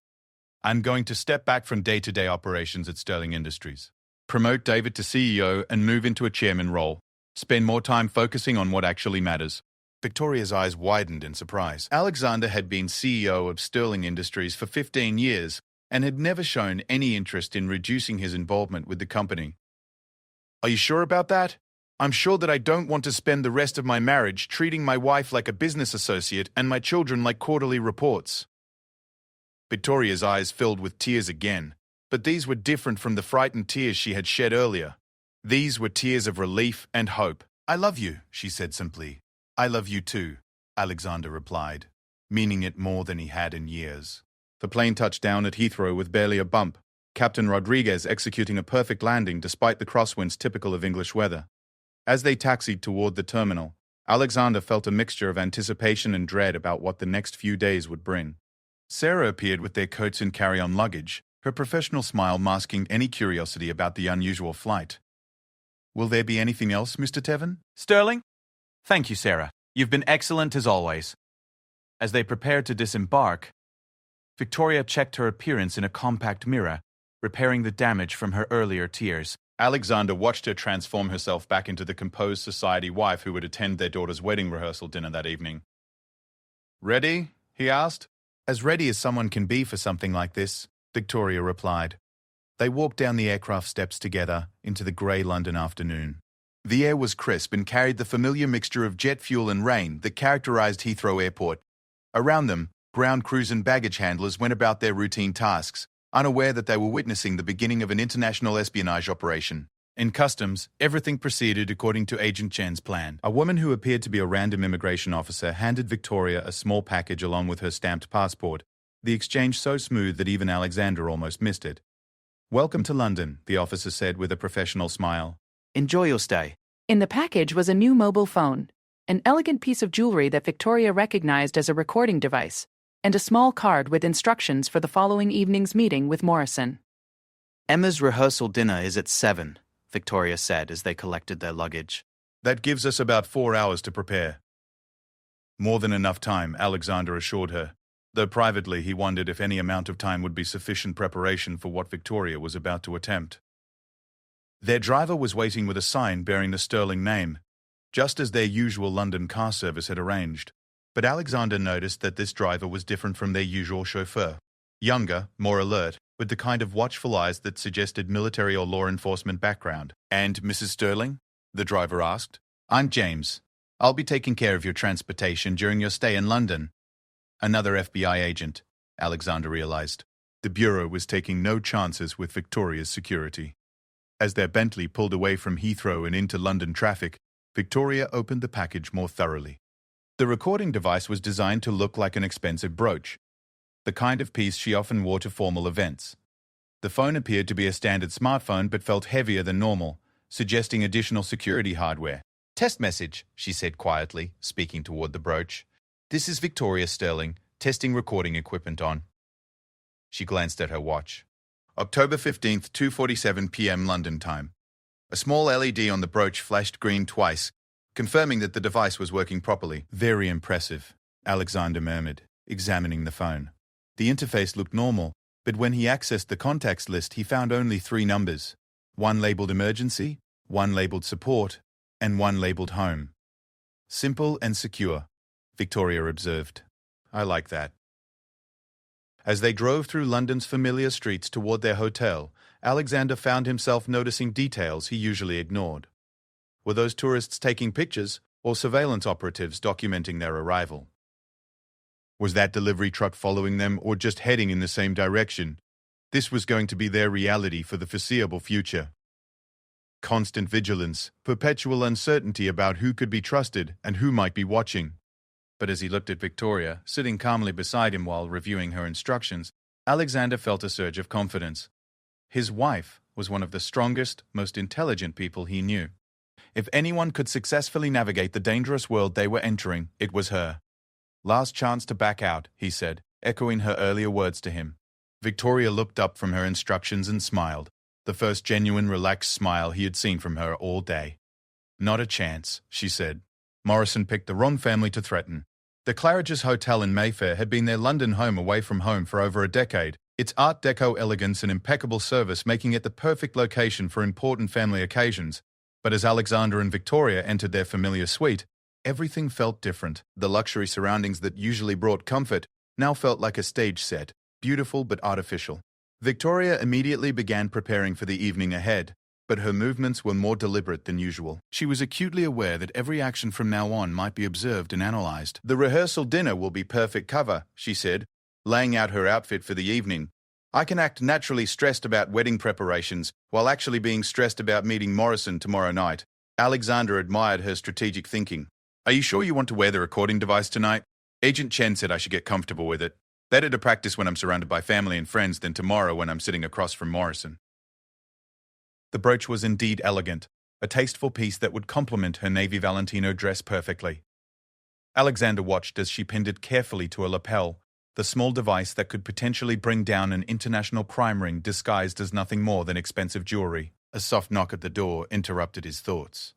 S1: I'm going to step back from day-to-day operations at Sterling Industries, promote David to CEO and move into a chairman role, spend more time focusing on what actually matters. Victoria's eyes widened in surprise. Alexander had been CEO of Sterling Industries for 15 years and had never shown any interest in reducing his involvement with the company. Are you sure about that? I'm sure that I don't want to spend the rest of my marriage treating my wife like a business associate and my children like quarterly reports. Victoria's eyes filled with tears again, but these were different from the frightened tears she had shed earlier. These were tears of relief and hope. I love you, she said simply. I love you too, Alexander replied, meaning it more than he had in years. The plane touched down at Heathrow with barely a bump, Captain Rodriguez executing a perfect landing despite the crosswinds typical of English weather. As they taxied toward the terminal, Alexander felt a mixture of anticipation and dread about what the next few days would bring. Sarah appeared with their coats and carry-on luggage, her professional smile masking any curiosity about the unusual flight. Will there be anything else, Mr. Tevin?
S4: Sterling? Thank you, Sarah. You've been excellent as always. As they prepared to disembark, Victoria checked her appearance in a compact mirror, repairing the damage from her earlier tears.
S1: Alexander watched her transform herself back into the composed society wife who would attend their daughter's wedding rehearsal dinner that evening. Ready? He asked. As ready as someone can be for something like this, Victoria replied. They walked down the aircraft steps together into the grey London afternoon. The air was crisp and carried the familiar mixture of jet fuel and rain that characterized Heathrow Airport. Around them, ground crews and baggage handlers went about their routine tasks, unaware that they were witnessing the beginning of an international espionage operation. In customs, everything proceeded according to Agent Chen's plan. A woman who appeared to be a random immigration officer handed Victoria a small package along with her stamped passport, the exchange so smooth that even Alexander almost missed it. Welcome to London, the officer said with a professional smile.
S4: Enjoy your stay.
S3: In the package was a new mobile phone, an elegant piece of jewelry that Victoria recognized as a recording device, and a small card with instructions for the following evening's meeting with Morrison.
S4: Emma's rehearsal dinner is at 7, Victoria said as they collected their luggage.
S1: That gives us about 4 hours to prepare. More than enough time, Alexander assured her, though privately he wondered if any amount of time would be sufficient preparation for what Victoria was about to attempt. Their driver was waiting with a sign bearing the Sterling name, just as their usual London car service had arranged. But Alexander noticed that this driver was different from their usual chauffeur. Younger, more alert, with the kind of watchful eyes that suggested military or law enforcement background. "And Mrs. Sterling?" the driver asked. "I'm James. I'll be taking care of your transportation during your stay in London." Another FBI agent, Alexander realized. The Bureau was taking no chances with Victoria's security. As their Bentley pulled away from Heathrow and into London traffic, Victoria opened the package more thoroughly. The recording device was designed to look like an expensive brooch, the kind of piece she often wore to formal events. The phone appeared to be a standard smartphone but felt heavier than normal, suggesting additional security hardware. "Test message," she said quietly, speaking toward the brooch. "This is Victoria Sterling, testing recording equipment on." She glanced at her watch. October 15th, 2:47 p.m. London time. A small LED on the brooch flashed green twice, confirming that the device was working properly. "Very impressive," Alexander murmured, examining the phone. The interface looked normal, but when he accessed the contacts list he found only 3 numbers. One labeled emergency, one labeled support, and one labeled home. "Simple and secure," Victoria observed. "I like that." As they drove through London's familiar streets toward their hotel, Alexander found himself noticing details he usually ignored. Were those tourists taking pictures or surveillance operatives documenting their arrival? Was that delivery truck following them or just heading in the same direction? This was going to be their reality for the foreseeable future. Constant vigilance, perpetual uncertainty about who could be trusted and who might be watching. But as he looked at Victoria, sitting calmly beside him while reviewing her instructions, Alexander felt a surge of confidence. His wife was one of the strongest, most intelligent people he knew. If anyone could successfully navigate the dangerous world they were entering, it was her. "Last chance to back out," he said, echoing her earlier words to him. Victoria looked up from her instructions and smiled, the first genuine relaxed smile he had seen from her all day. "Not a chance," she said. Morrison picked the wrong family to threaten. The Claridge's Hotel in Mayfair had been their London home away from home for over a decade, its Art Deco elegance and impeccable service making it the perfect location for important family occasions. But as Alexander and Victoria entered their familiar suite, everything felt different. The luxury surroundings that usually brought comfort now felt like a stage set, beautiful but artificial. Victoria immediately began preparing for the evening ahead, but her movements were more deliberate than usual. She was acutely aware that every action from now on might be observed and analyzed. "The rehearsal dinner will be perfect cover," she said, laying out her outfit for the evening. "I can act naturally stressed about wedding preparations while actually being stressed about meeting Morrison tomorrow night." Alexander admired her strategic thinking. "Are you sure you want to wear the recording device tonight? Agent Chen said I should get comfortable with it. Better to practice when I'm surrounded by family and friends than tomorrow when I'm sitting across from Morrison." The brooch was indeed elegant, a tasteful piece that would complement her navy Valentino dress perfectly. Alexander watched as she pinned it carefully to a lapel, the small device that could potentially bring down an international crime ring disguised as nothing more than expensive jewelry. A soft knock at the door interrupted his thoughts.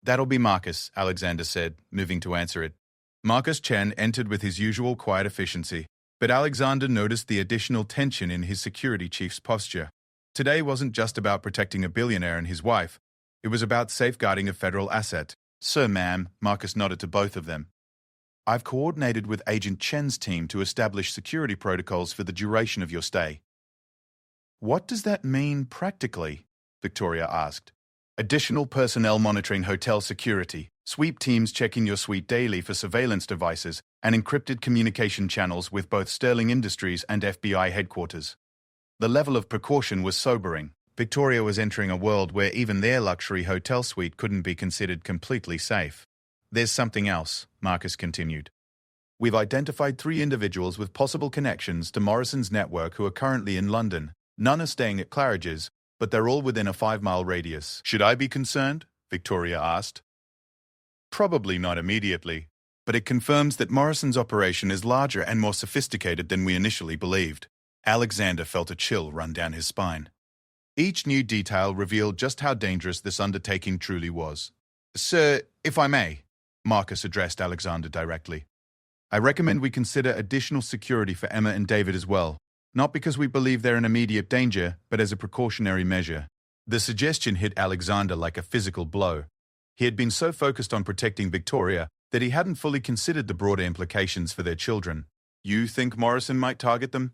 S1: "That'll be Marcus," Alexander said, moving to answer it. Marcus Chen entered with his usual quiet efficiency, but Alexander noticed the additional tension in his security chief's posture. Today wasn't just about protecting a billionaire and his wife. It was about safeguarding a federal asset. "Sir, ma'am," Marcus nodded to both of them. "I've coordinated with Agent Chen's team to establish security protocols for the duration of your stay." "What does that mean practically?" Victoria asked. "Additional personnel monitoring hotel security, sweep teams checking your suite daily for surveillance devices, and encrypted communication channels with both Sterling Industries and FBI headquarters." The level of precaution was sobering. Victoria was entering a world where even their luxury hotel suite couldn't be considered completely safe. "There's something else," Marcus continued. "We've identified 3 individuals with possible connections to Morrison's network who are currently in London. None are staying at Claridge's, but they're all within a 5-mile radius." "Should I be concerned?" Victoria asked. "Probably not immediately, but it confirms that Morrison's operation is larger and more sophisticated than we initially believed." Alexander felt a chill run down his spine. Each new detail revealed just how dangerous this undertaking truly was. Sir, if I may, Marcus addressed Alexander directly. I recommend we consider additional security for Emma and David as well, not because we believe they're in immediate danger, but as a precautionary measure. The suggestion hit Alexander like a physical blow. He had been so focused on protecting Victoria that he hadn't fully considered the broader implications for their children. You think Morrison might target them?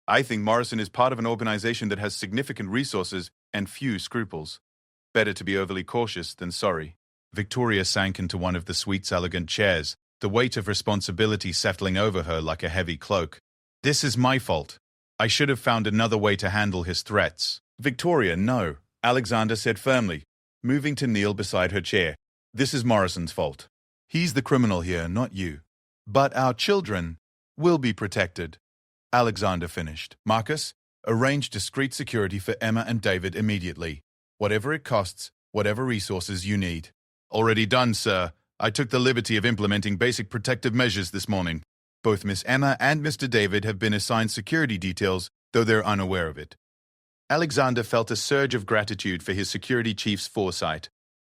S1: I think Morrison is part of an organization that has significant resources and few scruples. Better to be overly cautious than sorry. Victoria sank into one of the suite's elegant chairs, the weight of responsibility settling over her like a heavy cloak. This is my fault. I should have found another way to handle his threats. Victoria, no, Alexander said firmly, moving to kneel beside her chair. This is Morrison's fault. He's the criminal here, not you. But our children will be protected. Alexander finished. Marcus, arrange discreet security for Emma and David immediately. Whatever it costs, whatever resources you need. Already done, sir. I took the liberty of implementing basic protective measures this morning. Both Miss Emma and Mr. David have been assigned security details, though they're unaware of it. Alexander felt a surge of gratitude for his security chief's foresight.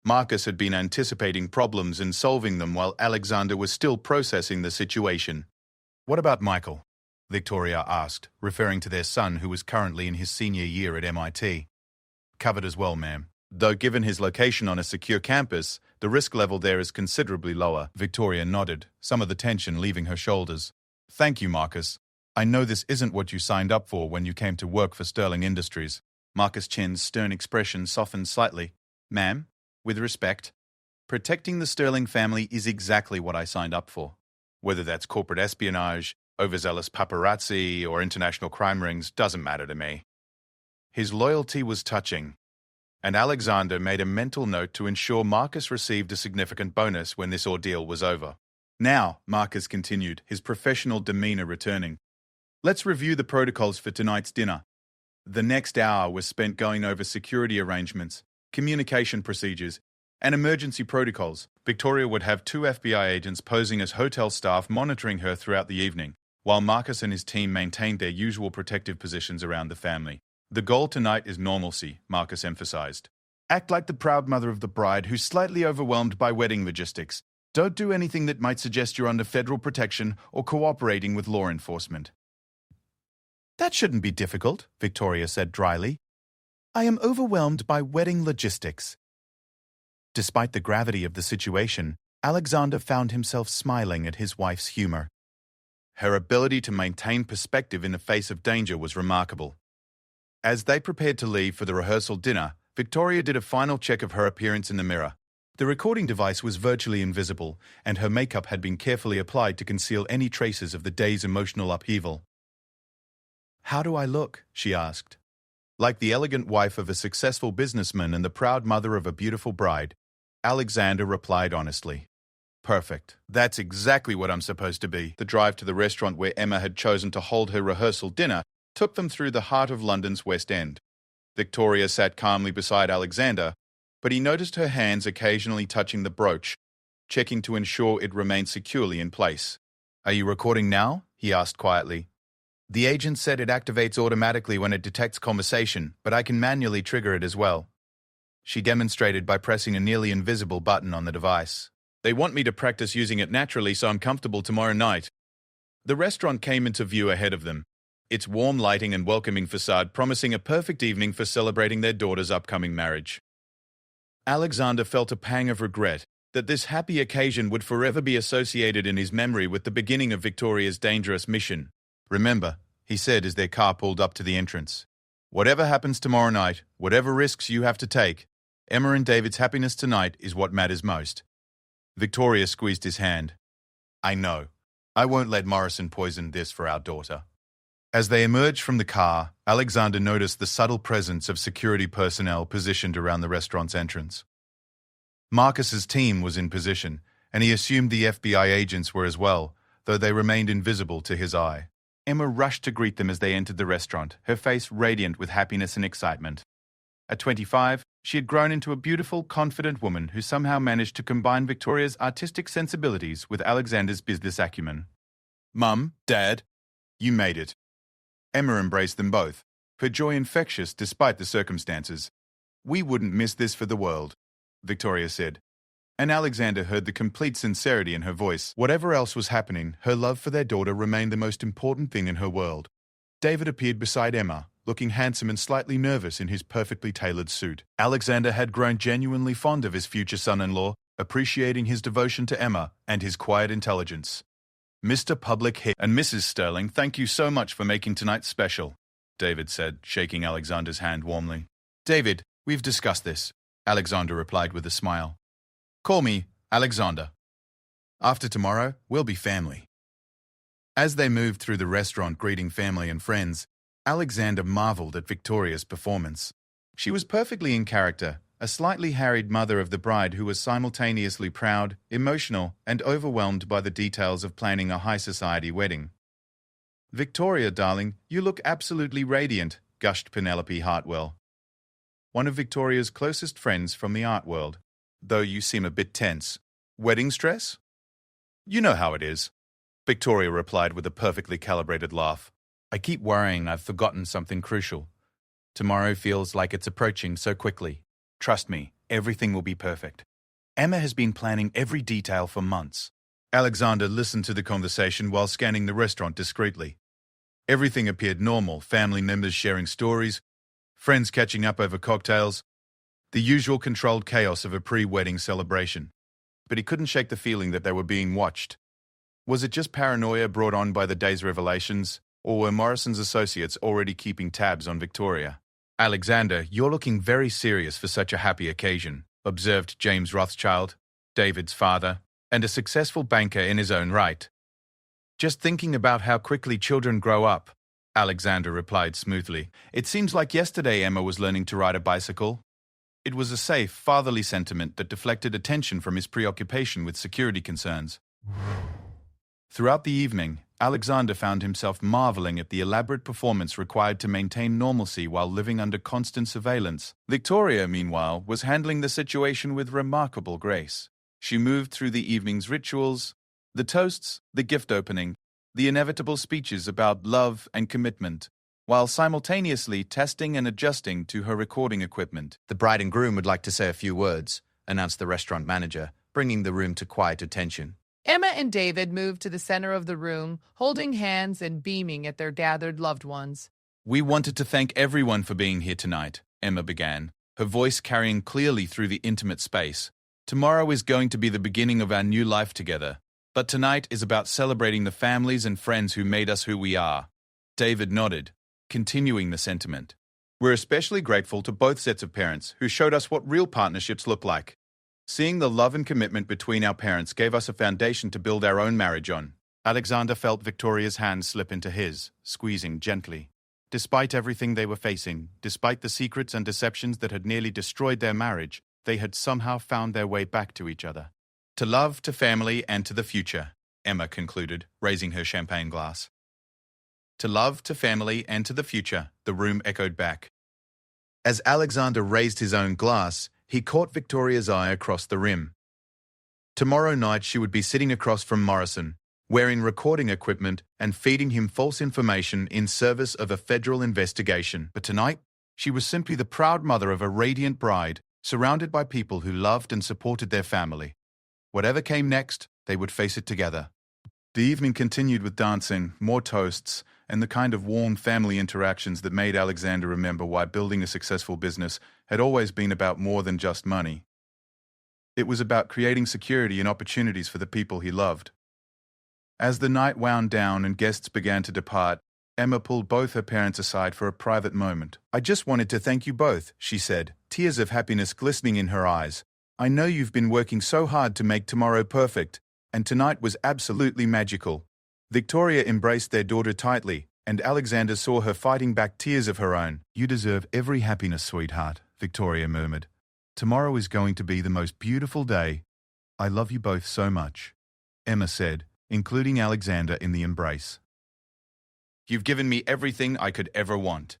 S1: Marcus had been anticipating problems and solving them while Alexander was still processing the situation. What about Michael? Victoria asked, referring to their son who was currently in his senior year at MIT. Covered as well, ma'am. Though given his location on a secure campus, the risk level there is considerably lower. Victoria nodded, some of the tension leaving her shoulders. Thank you, Marcus. I know this isn't what you signed up for when you came to work for Sterling Industries. Marcus Chen's stern expression softened slightly. Ma'am, with respect, protecting the Sterling family is exactly what I signed up for. Whether that's corporate espionage, overzealous paparazzi, or international crime rings doesn't matter to me. His loyalty was touching, and Alexander made a mental note to ensure Marcus received a significant bonus when this ordeal was over. Now, Marcus continued, his professional demeanor returning. Let's review the protocols for tonight's dinner. The next hour was spent going over security arrangements, communication procedures, and emergency protocols. Victoria would have 2 FBI agents posing as hotel staff monitoring her throughout the evening, while Marcus and his team maintained their usual protective positions around the family. The goal tonight is normalcy, Marcus emphasized. Act like the proud mother of the bride who's slightly overwhelmed by wedding logistics. Don't do anything that might suggest you're under federal protection or cooperating with law enforcement. That shouldn't be difficult, Victoria said dryly. I am overwhelmed by wedding logistics. Despite the gravity of the situation, Alexander found himself smiling at his wife's humor. Her ability to maintain perspective in the face of danger was remarkable. As they prepared to leave for the rehearsal dinner, Victoria did a final check of her appearance in the mirror. The recording device was virtually invisible, and her makeup had been carefully applied to conceal any traces of the day's emotional upheaval. How do I look? She asked. Like the elegant wife of a successful businessman and the proud mother of a beautiful bride, Alexander replied honestly. Perfect. That's exactly what I'm supposed to be. The drive to the restaurant where Emma had chosen to hold her rehearsal dinner took them through the heart of London's West End. Victoria sat calmly beside Alexander, but he noticed her hands occasionally touching the brooch, checking to ensure it remained securely in place. Are you recording now? He asked quietly. The agent said it activates automatically when it detects conversation, but I can manually trigger it as well. She demonstrated by pressing a nearly invisible button on the device. They want me to practice using it naturally so I'm comfortable tomorrow night. The restaurant came into view ahead of them, its warm lighting and welcoming facade promising a perfect evening for celebrating their daughter's upcoming marriage. Alexander felt a pang of regret that this happy occasion would forever be associated in his memory with the beginning of Victoria's dangerous mission. Remember, he said as their car pulled up to the entrance, whatever happens tomorrow night, whatever risks you have to take, Emma and David's happiness tonight is what matters most. Victoria squeezed his hand. I know. I won't let Morrison poison this for our daughter. As they emerged from the car, Alexander noticed the subtle presence of security personnel positioned around the restaurant's entrance. Marcus's team was in position, and he assumed the FBI agents were as well, though they remained invisible to his eye. Emma rushed to greet them as they entered the restaurant, her face radiant with happiness and excitement. At 25, she had grown into a beautiful, confident woman who somehow managed to combine Victoria's artistic sensibilities with Alexander's business acumen. Mum, Dad, you made it. Emma embraced them both, her joy infectious despite the circumstances. We wouldn't miss this for the world, Victoria said. And Alexander heard the complete sincerity in her voice. Whatever else was happening, her love for their daughter remained the most important thing in her world. David appeared beside Emma, looking handsome and slightly nervous in his perfectly tailored suit. Alexander had grown genuinely fond of his future son-in-law, appreciating his devotion to Emma and his quiet intelligence. Mr. Public Head and Mrs. Sterling, thank you so much for making tonight special, David said, shaking Alexander's hand warmly. David, we've discussed this, Alexander replied with a smile. Call me Alexander. After tomorrow, we'll be family. As they moved through the restaurant greeting family and friends, Alexander marveled at Victoria's performance. She was perfectly in character, a slightly harried mother of the bride who was simultaneously proud, emotional, and overwhelmed by the details of planning a high society wedding. Victoria, darling, you look absolutely radiant, gushed Penelope Hartwell, one of Victoria's closest friends from the art world. Though you seem a bit tense. Wedding stress? You know how it is, Victoria replied with a perfectly calibrated laugh. I keep worrying I've forgotten something crucial. Tomorrow feels like it's approaching so quickly. Trust me, everything will be perfect. Emma has been planning every detail for months. Alexander listened to the conversation while scanning the restaurant discreetly. Everything appeared normal, family members sharing stories, friends catching up over cocktails, the usual controlled chaos of a pre-wedding celebration. But he couldn't shake the feeling that they were being watched. Was it just paranoia brought on by the day's revelations, or were Morrison's associates already keeping tabs on Victoria? Alexander, you're looking very serious for such a happy occasion, observed James Rothschild, David's father, and a successful banker in his own right. Just thinking about how quickly children grow up, Alexander replied smoothly. It seems like yesterday Emma was learning to ride a bicycle. It was a safe, fatherly sentiment that deflected attention from his preoccupation with security concerns. Throughout the evening, Alexander found himself marveling at the elaborate performance required to maintain normalcy while living under constant surveillance. Victoria, meanwhile, was handling the situation with remarkable grace. She moved through the evening's rituals, the toasts, the gift opening, the inevitable speeches about love and commitment, while simultaneously testing and adjusting to her recording equipment. The bride and groom would like to say a few words, announced the restaurant manager, bringing the room to quiet attention.
S2: Emma and David moved to the center of the room, holding hands and beaming at their gathered loved ones.
S1: We wanted to thank everyone for being here tonight, Emma began, her voice carrying clearly through the intimate space. Tomorrow is going to be the beginning of our new life together, but tonight is about celebrating the families and friends who made us who we are. David nodded, continuing the sentiment. We're especially grateful to both sets of parents who showed us what real partnerships look like. Seeing the love and commitment between our parents gave us a foundation to build our own marriage on. Alexander felt Victoria's hand slip into his, squeezing gently. Despite everything they were facing, despite the secrets and deceptions that had nearly destroyed their marriage, they had somehow found their way back to each other. To love, to family, and to the future, Emma concluded, raising her champagne glass. To love, to family, and to the future, the room echoed back. As Alexander raised his own glass, he caught Victoria's eye across the rim. Tomorrow night she would be sitting across from Morrison, wearing recording equipment and feeding him false information in service of a federal investigation. But tonight, she was simply the proud mother of a radiant bride, surrounded by people who loved and supported their family. Whatever came next, they would face it together. The evening continued with dancing, more toasts, and the kind of warm family interactions that made Alexander remember why building a successful business had always been about more than just money. It was about creating security and opportunities for the people he loved. As the night wound down and guests began to depart, Emma pulled both her parents aside for a private moment. I just wanted to thank you both, she said, tears of happiness glistening in her eyes. I know you've been working so hard to make tomorrow perfect, and tonight was absolutely magical. Victoria embraced their daughter tightly, and Alexander saw her fighting back tears of her own. You deserve every happiness, sweetheart, Victoria murmured. Tomorrow is going to be the most beautiful day. I love you both so much, Emma said, including Alexander in the embrace. You've given me everything I could ever want.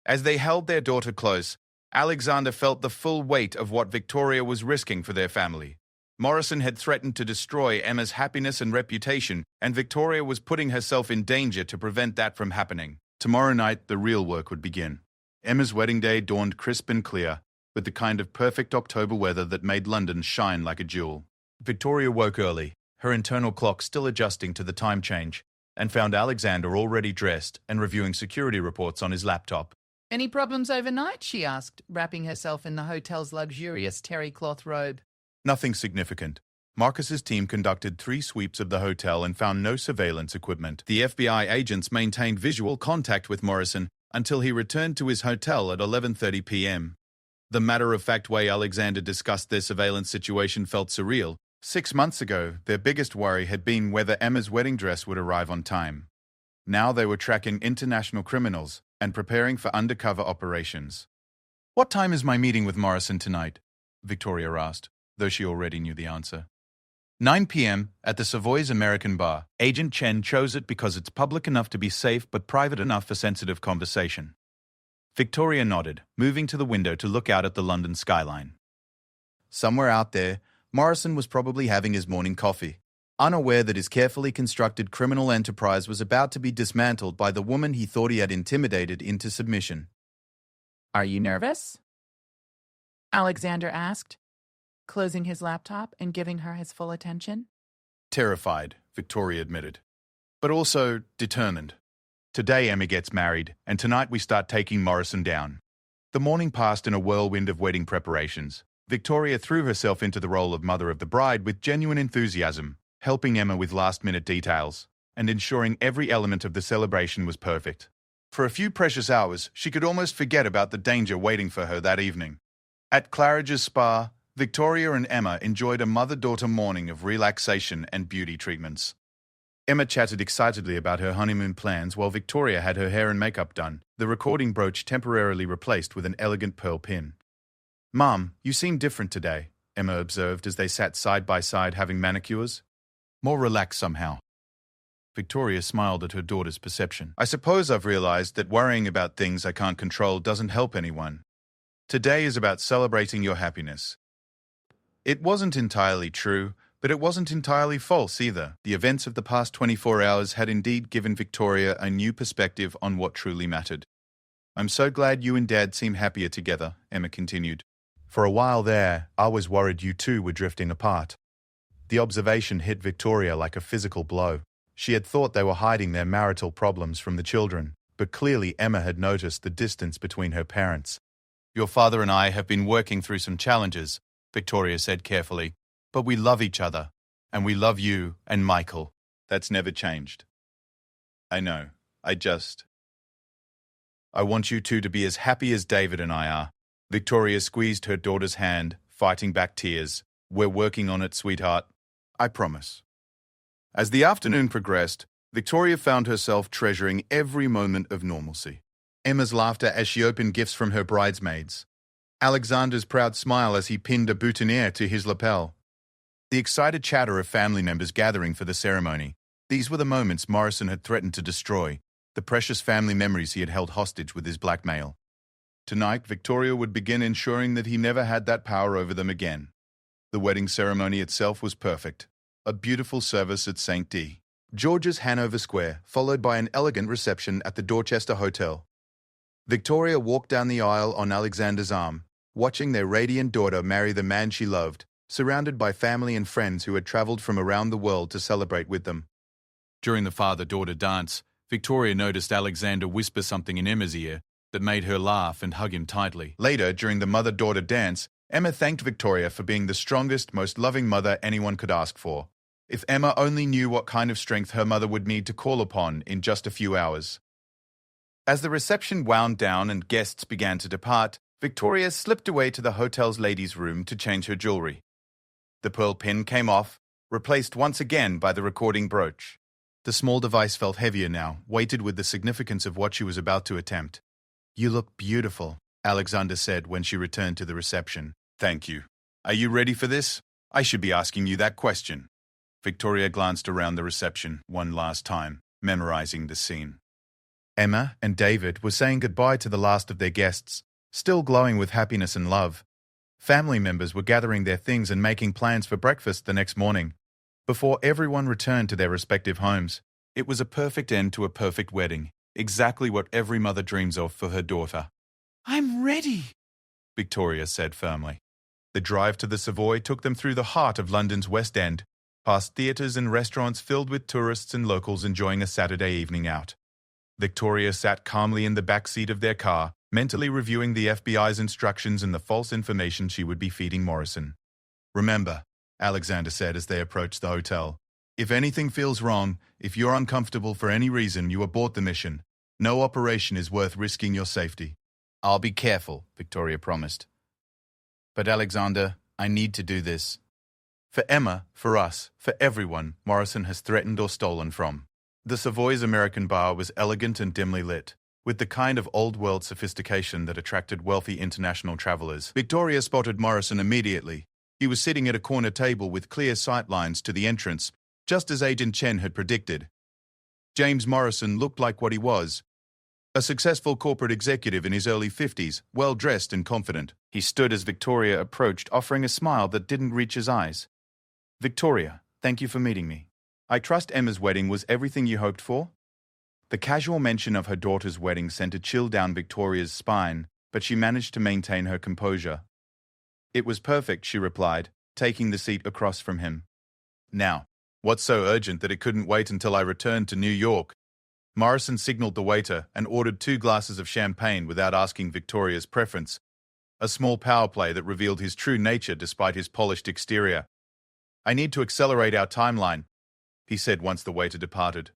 S1: As they held their daughter close, Alexander felt the full weight of what Victoria was risking for their family. Morrison had threatened to destroy Emma's happiness and reputation, and Victoria was putting herself in danger to prevent that from happening. Tomorrow night, the real work would begin. Emma's wedding day dawned crisp and clear, with the kind of perfect October weather that made London shine like a jewel. Victoria woke early, her internal clock still adjusting to the time change, and found Alexander already dressed and reviewing security reports on his laptop.
S2: Any problems overnight? She asked, wrapping herself in the hotel's luxurious terry cloth robe.
S1: Nothing significant. Marcus's team conducted 3 sweeps of the hotel and found no surveillance equipment. The FBI agents maintained visual contact with Morrison until he returned to his hotel at 11:30 p.m. The matter-of-fact way Alexander discussed their surveillance situation felt surreal. 6 months ago, their biggest worry had been whether Emma's wedding dress would arrive on time. Now they were tracking international criminals and preparing for undercover operations. "What time is my meeting with Morrison tonight?" Victoria asked, though she already knew the answer. 9 p.m. at the Savoy's American Bar. Agent Chen chose it because it's public enough to be safe but private enough for sensitive conversation. Victoria nodded, moving to the window to look out at the London skyline. Somewhere out there, Morrison was probably having his morning coffee, unaware that his carefully constructed criminal enterprise was about to be dismantled by the woman he thought he had intimidated into submission.
S3: Are you nervous? Alexander asked, closing his laptop and giving her his full attention.
S1: Terrified, Victoria admitted, but also determined. Today Emma gets married, and tonight we start taking Morrison down. The morning passed in a whirlwind of wedding preparations. Victoria threw herself into the role of mother of the bride with genuine enthusiasm, helping Emma with last-minute details, and ensuring every element of the celebration was perfect. For a few precious hours, she could almost forget about the danger waiting for her that evening. At Claridge's spa, Victoria and Emma enjoyed a mother-daughter morning of relaxation and beauty treatments. Emma chatted excitedly about her honeymoon plans while Victoria had her hair and makeup done, the recording brooch temporarily replaced with an elegant pearl pin. "Mum, you seem different today," Emma observed as they sat side by side having manicures. "More relaxed somehow." Victoria smiled at her daughter's perception. "I suppose I've realized that worrying about things I can't control doesn't help anyone. Today is about celebrating your happiness." It wasn't entirely true, but it wasn't entirely false either. The events of the past 24 hours had indeed given Victoria a new perspective on what truly mattered. "I'm so glad you and Dad seem happier together," Emma continued. "For a while there, I was worried you two were drifting apart." The observation hit Victoria like a physical blow. She had thought they were hiding their marital problems from the children, but clearly Emma had noticed the distance between her parents. "Your father and I have been working through some challenges," Victoria said carefully, "but we love each other, and we love you and Michael. That's never changed." "I know. I want you two to be as happy as David and I are." Victoria squeezed her daughter's hand, fighting back tears. "We're working on it, sweetheart. I promise." As the afternoon progressed, Victoria found herself treasuring every moment of normalcy. Emma's laughter as she opened gifts from her bridesmaids. Alexander's proud smile as he pinned a boutonniere to his lapel. The excited chatter of family members gathering for the ceremony. These were the moments Morrison had threatened to destroy, the precious family memories he had held hostage with his blackmail. Tonight, Victoria would begin ensuring that he never had that power over them again. The wedding ceremony itself was perfect. A beautiful service at St. D. George's Hanover Square, followed by an elegant reception at the Dorchester Hotel. Victoria walked down the aisle on Alexander's arm, watching their radiant daughter marry the man she loved, surrounded by family and friends who had traveled from around the world to celebrate with them. During the father-daughter dance, Victoria noticed Alexander whisper something in Emma's ear that made her laugh and hug him tightly. Later, during the mother-daughter dance, Emma thanked Victoria for being the strongest, most loving mother anyone could ask for. If Emma only knew what kind of strength her mother would need to call upon in just a few hours. As the reception wound down and guests began to depart, Victoria slipped away to the hotel's ladies' room to change her jewelry. The pearl pin came off, replaced once again by the recording brooch. The small device felt heavier now, weighted with the significance of what she was about to attempt. "You look beautiful," Alexander said when she returned to the reception. "Thank you. Are you ready for this? I should be asking you that question." Victoria glanced around the reception one last time, memorizing the scene. Emma and David were saying goodbye to the last of their guests, still glowing with happiness and love. Family members were gathering their things and making plans for breakfast the next morning. Before everyone returned to their respective homes, it was a perfect end to a perfect wedding, exactly what every mother dreams of for her daughter.
S2: "I'm ready,"
S1: Victoria said firmly. The drive to the Savoy took them through the heart of London's West End, past theatres and restaurants filled with tourists and locals enjoying a Saturday evening out. Victoria sat calmly in the back seat of their car, mentally reviewing the FBI's instructions and the false information she would be feeding Morrison. "Remember," Alexander said as they approached the hotel, "if anything feels wrong, if you're uncomfortable for any reason, you abort the mission. No operation is worth risking your safety." "I'll be careful," Victoria promised. "But Alexander, I need to do this. For Emma, for us, for everyone Morrison has threatened or stolen from." The Savoy's American bar was elegant and dimly lit, with the kind of old-world sophistication that attracted wealthy international travelers. Victoria spotted Morrison immediately. He was sitting at a corner table with clear sightlines to the entrance, just as Agent Chen had predicted. James Morrison looked like what he was, a successful corporate executive in his early 50s, well-dressed and confident. He stood as Victoria approached, offering a smile that didn't reach his eyes. "Victoria, thank you for meeting me. I trust Emma's wedding was everything you hoped for?" The casual mention of her daughter's wedding sent a chill down Victoria's spine, but she managed to maintain her composure. "It was perfect," she replied, taking the seat across from him. "Now, what's so urgent that it couldn't wait until I returned to New York?" Morrison signaled the waiter and ordered 2 glasses of champagne without asking Victoria's preference, a small power play that revealed his true nature despite his polished exterior. "I need to accelerate our timeline," he said once the waiter departed.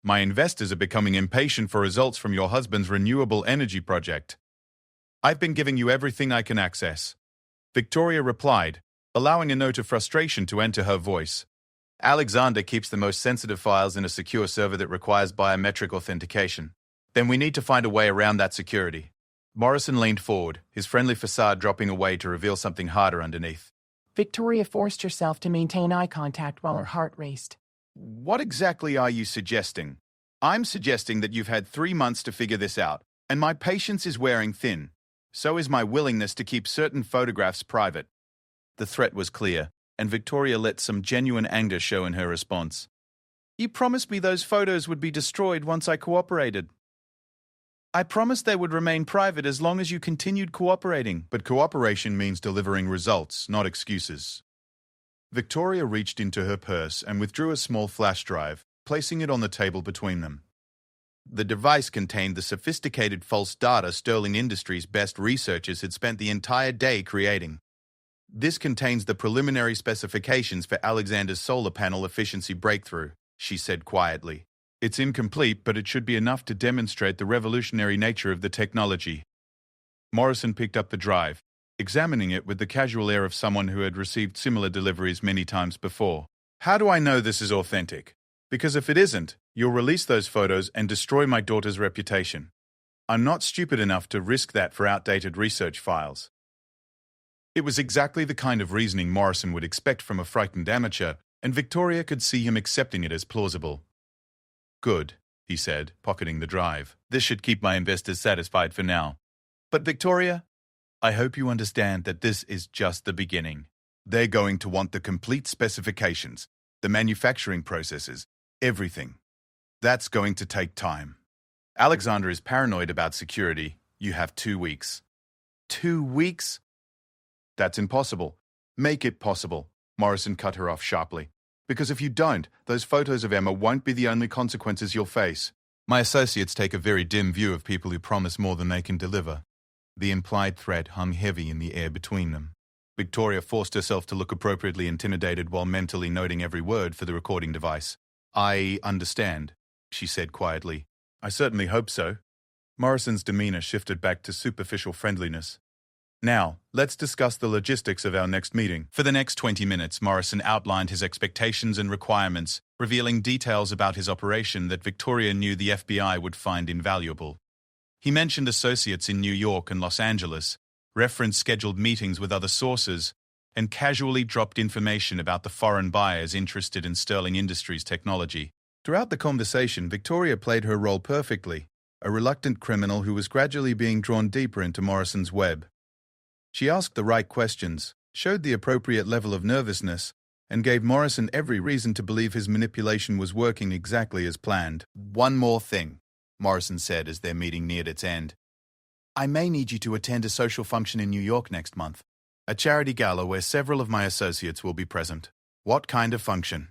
S1: "My investors are becoming impatient for results from your husband's renewable energy project. I've been giving you everything I can access." Victoria replied, allowing a note of frustration to enter her voice. "Alexander keeps the most sensitive files in a secure server that requires biometric authentication. Then we need to find a way around that security." Morrison leaned forward, his friendly facade dropping away to reveal something harder underneath.
S5: Victoria forced herself to maintain eye contact while her heart raced.
S1: "What exactly are you suggesting?" "I'm suggesting that you've had 3 months to figure this out, and my patience is wearing thin. So is my willingness to keep certain photographs private." The threat was clear, and Victoria let some genuine anger show in her response. "You promised me those photos would be destroyed once I cooperated." "I promised they would remain private as long as you continued cooperating." "But cooperation means delivering results, not excuses." Victoria reached into her purse and withdrew a small flash drive, placing it on the table between them. The device contained the sophisticated false data Sterling Industries' best researchers had spent the entire day creating. "This contains the preliminary specifications for Alexander's solar panel efficiency breakthrough," she said quietly. "It's incomplete, but it should be enough to demonstrate the revolutionary nature of the technology." Morrison picked up the drive, examining it with the casual air of someone who had received similar deliveries many times before. "How do I know this is authentic? Because if it isn't, you'll release those photos and destroy my daughter's reputation. I'm not stupid enough to risk that for outdated research files." It was exactly the kind of reasoning Morrison would expect from a frightened amateur, and Victoria could see him accepting it as plausible. "Good," he said, pocketing the drive. "This should keep my investors satisfied for now. But Victoria, I hope you understand that this is just the beginning. They're going to want the complete specifications, the manufacturing processes, everything. That's going to take time. Alexander is paranoid about security. You have 2 weeks. 2 weeks? That's impossible. Make it possible." Morrison cut her off sharply. "Because if you don't, those photos of Emma won't be the only consequences you'll face. My associates take a very dim view of people who promise more than they can deliver." The implied threat hung heavy in the air between them. Victoria forced herself to look appropriately intimidated while mentally noting every word for the recording device. "I understand," she said quietly. "I certainly hope so." Morrison's demeanor shifted back to superficial friendliness. "Now, let's discuss the logistics of our next meeting." For the next 20 minutes, Morrison outlined his expectations and requirements, revealing details about his operation that Victoria knew the FBI would find invaluable. He mentioned associates in New York and Los Angeles, referenced scheduled meetings with other sources, and casually dropped information about the foreign buyers interested in Sterling Industries technology. Throughout the conversation, Victoria played her role perfectly, a reluctant criminal who was gradually being drawn deeper into Morrison's web. She asked the right questions, showed the appropriate level of nervousness, and gave Morrison every reason to believe his manipulation was working exactly as planned. "One more thing," Morrison said as their meeting neared its end. I may need you to attend a social function in New York next month. A charity gala where several of my associates will be present. What kind of function?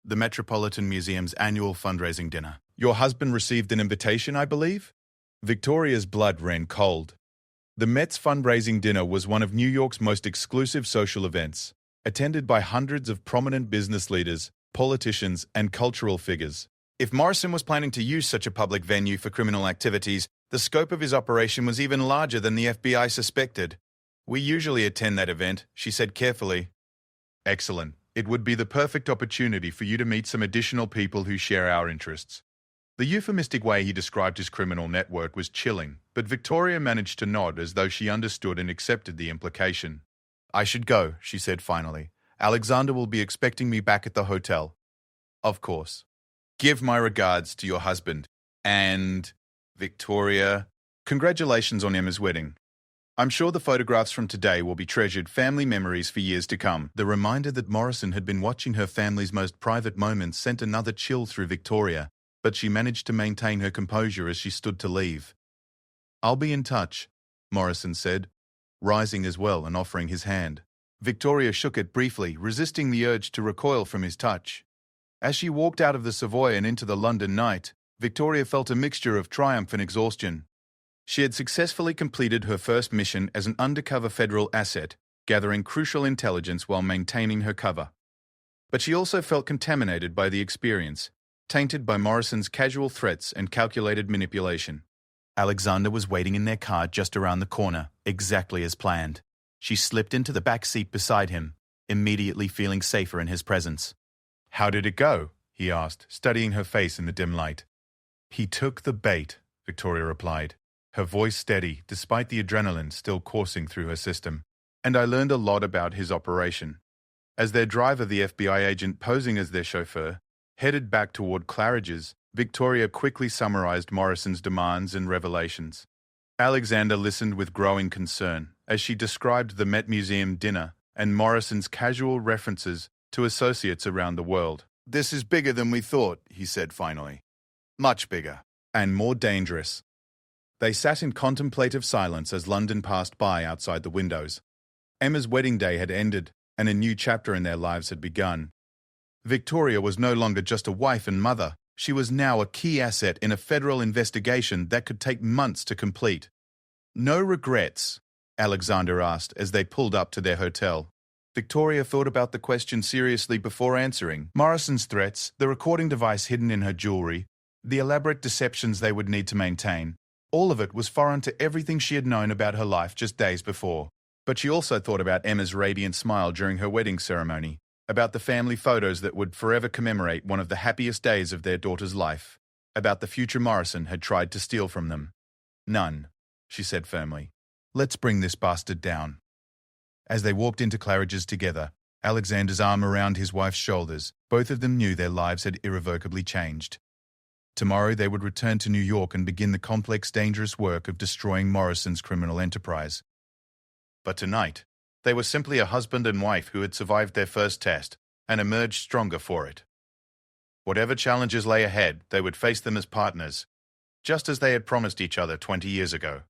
S1: The Metropolitan Museum's annual fundraising dinner. Your husband received an invitation, I believe? Victoria's blood ran cold. The Met's fundraising dinner was one of New York's most exclusive social events, attended by hundreds of prominent business leaders, politicians, and cultural figures. If Morrison was planning to use such a public venue for criminal activities, the scope of his operation was even larger than the FBI suspected. We usually attend that event, she said carefully. Excellent. It would be the perfect opportunity for you to meet some additional people who share our interests. The euphemistic way he described his criminal network was chilling, but Victoria managed to nod as though she understood and accepted the implication. I should go, she said finally. Alexander will be expecting me back at the hotel. Of course. Give my regards to your husband. And, Victoria, congratulations on Emma's wedding. I'm sure the photographs from today will be treasured family memories for years to come. The reminder that Morrison had been watching her family's most private moments sent another chill through Victoria, but she managed to maintain her composure as she stood to leave. I'll be in touch, Morrison said, rising as well and offering his hand. Victoria shook it briefly, resisting the urge to recoil from his touch. As she walked out of the Savoy and into the London night, Victoria felt a mixture of triumph and exhaustion. She had successfully completed her first mission as an undercover federal asset, gathering crucial intelligence while maintaining her cover. But she also felt contaminated by the experience, tainted by Morrison's casual threats and calculated manipulation. Alexander was waiting in their car just around the corner, exactly as planned. She slipped into the back seat beside him, immediately feeling safer in his presence. How did it go? He asked, studying her face in the dim light. He took the bait, Victoria replied, her voice steady despite the adrenaline still coursing through her system. And I learned a lot about his operation. As their driver, the FBI agent posing as their chauffeur, headed back toward Claridge's, Victoria quickly summarized Morrison's demands and revelations. Alexander listened with growing concern as she described the Met Museum dinner and Morrison's casual references to associates around the world. This is bigger than we thought, he said finally. Much bigger. And more dangerous. They sat in contemplative silence as London passed by outside the windows. Emma's wedding day had ended, and a new chapter in their lives had begun. Victoria was no longer just a wife and mother. She was now a key asset in a federal investigation that could take months to complete. No regrets? Alexander asked as they pulled up to their hotel. Victoria thought about the question seriously before answering. Morrison's threats, the recording device hidden in her jewelry, the elaborate deceptions they would need to maintain, all of it was foreign to everything she had known about her life just days before. But she also thought about Emma's radiant smile during her wedding ceremony, about the family photos that would forever commemorate one of the happiest days of their daughter's life, about the future Morrison had tried to steal from them. None, she said firmly. Let's bring this bastard down. As they walked into Claridge's together, Alexander's arm around his wife's shoulders, both of them knew their lives had irrevocably changed. Tomorrow they would return to New York and begin the complex, dangerous work of destroying Morrison's criminal enterprise. But tonight, they were simply a husband and wife who had survived their first test and emerged stronger for it. Whatever challenges lay ahead, they would face them as partners, just as they had promised each other 20 years ago.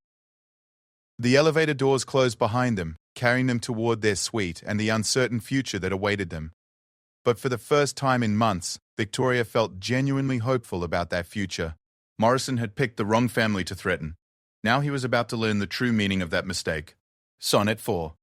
S1: The elevator doors closed behind them, carrying them toward their suite and the uncertain future that awaited them. But for the first time in months, Victoria felt genuinely hopeful about that future. Morrison had picked the wrong family to threaten. Now he was about to learn the true meaning of that mistake. Sonnet 4.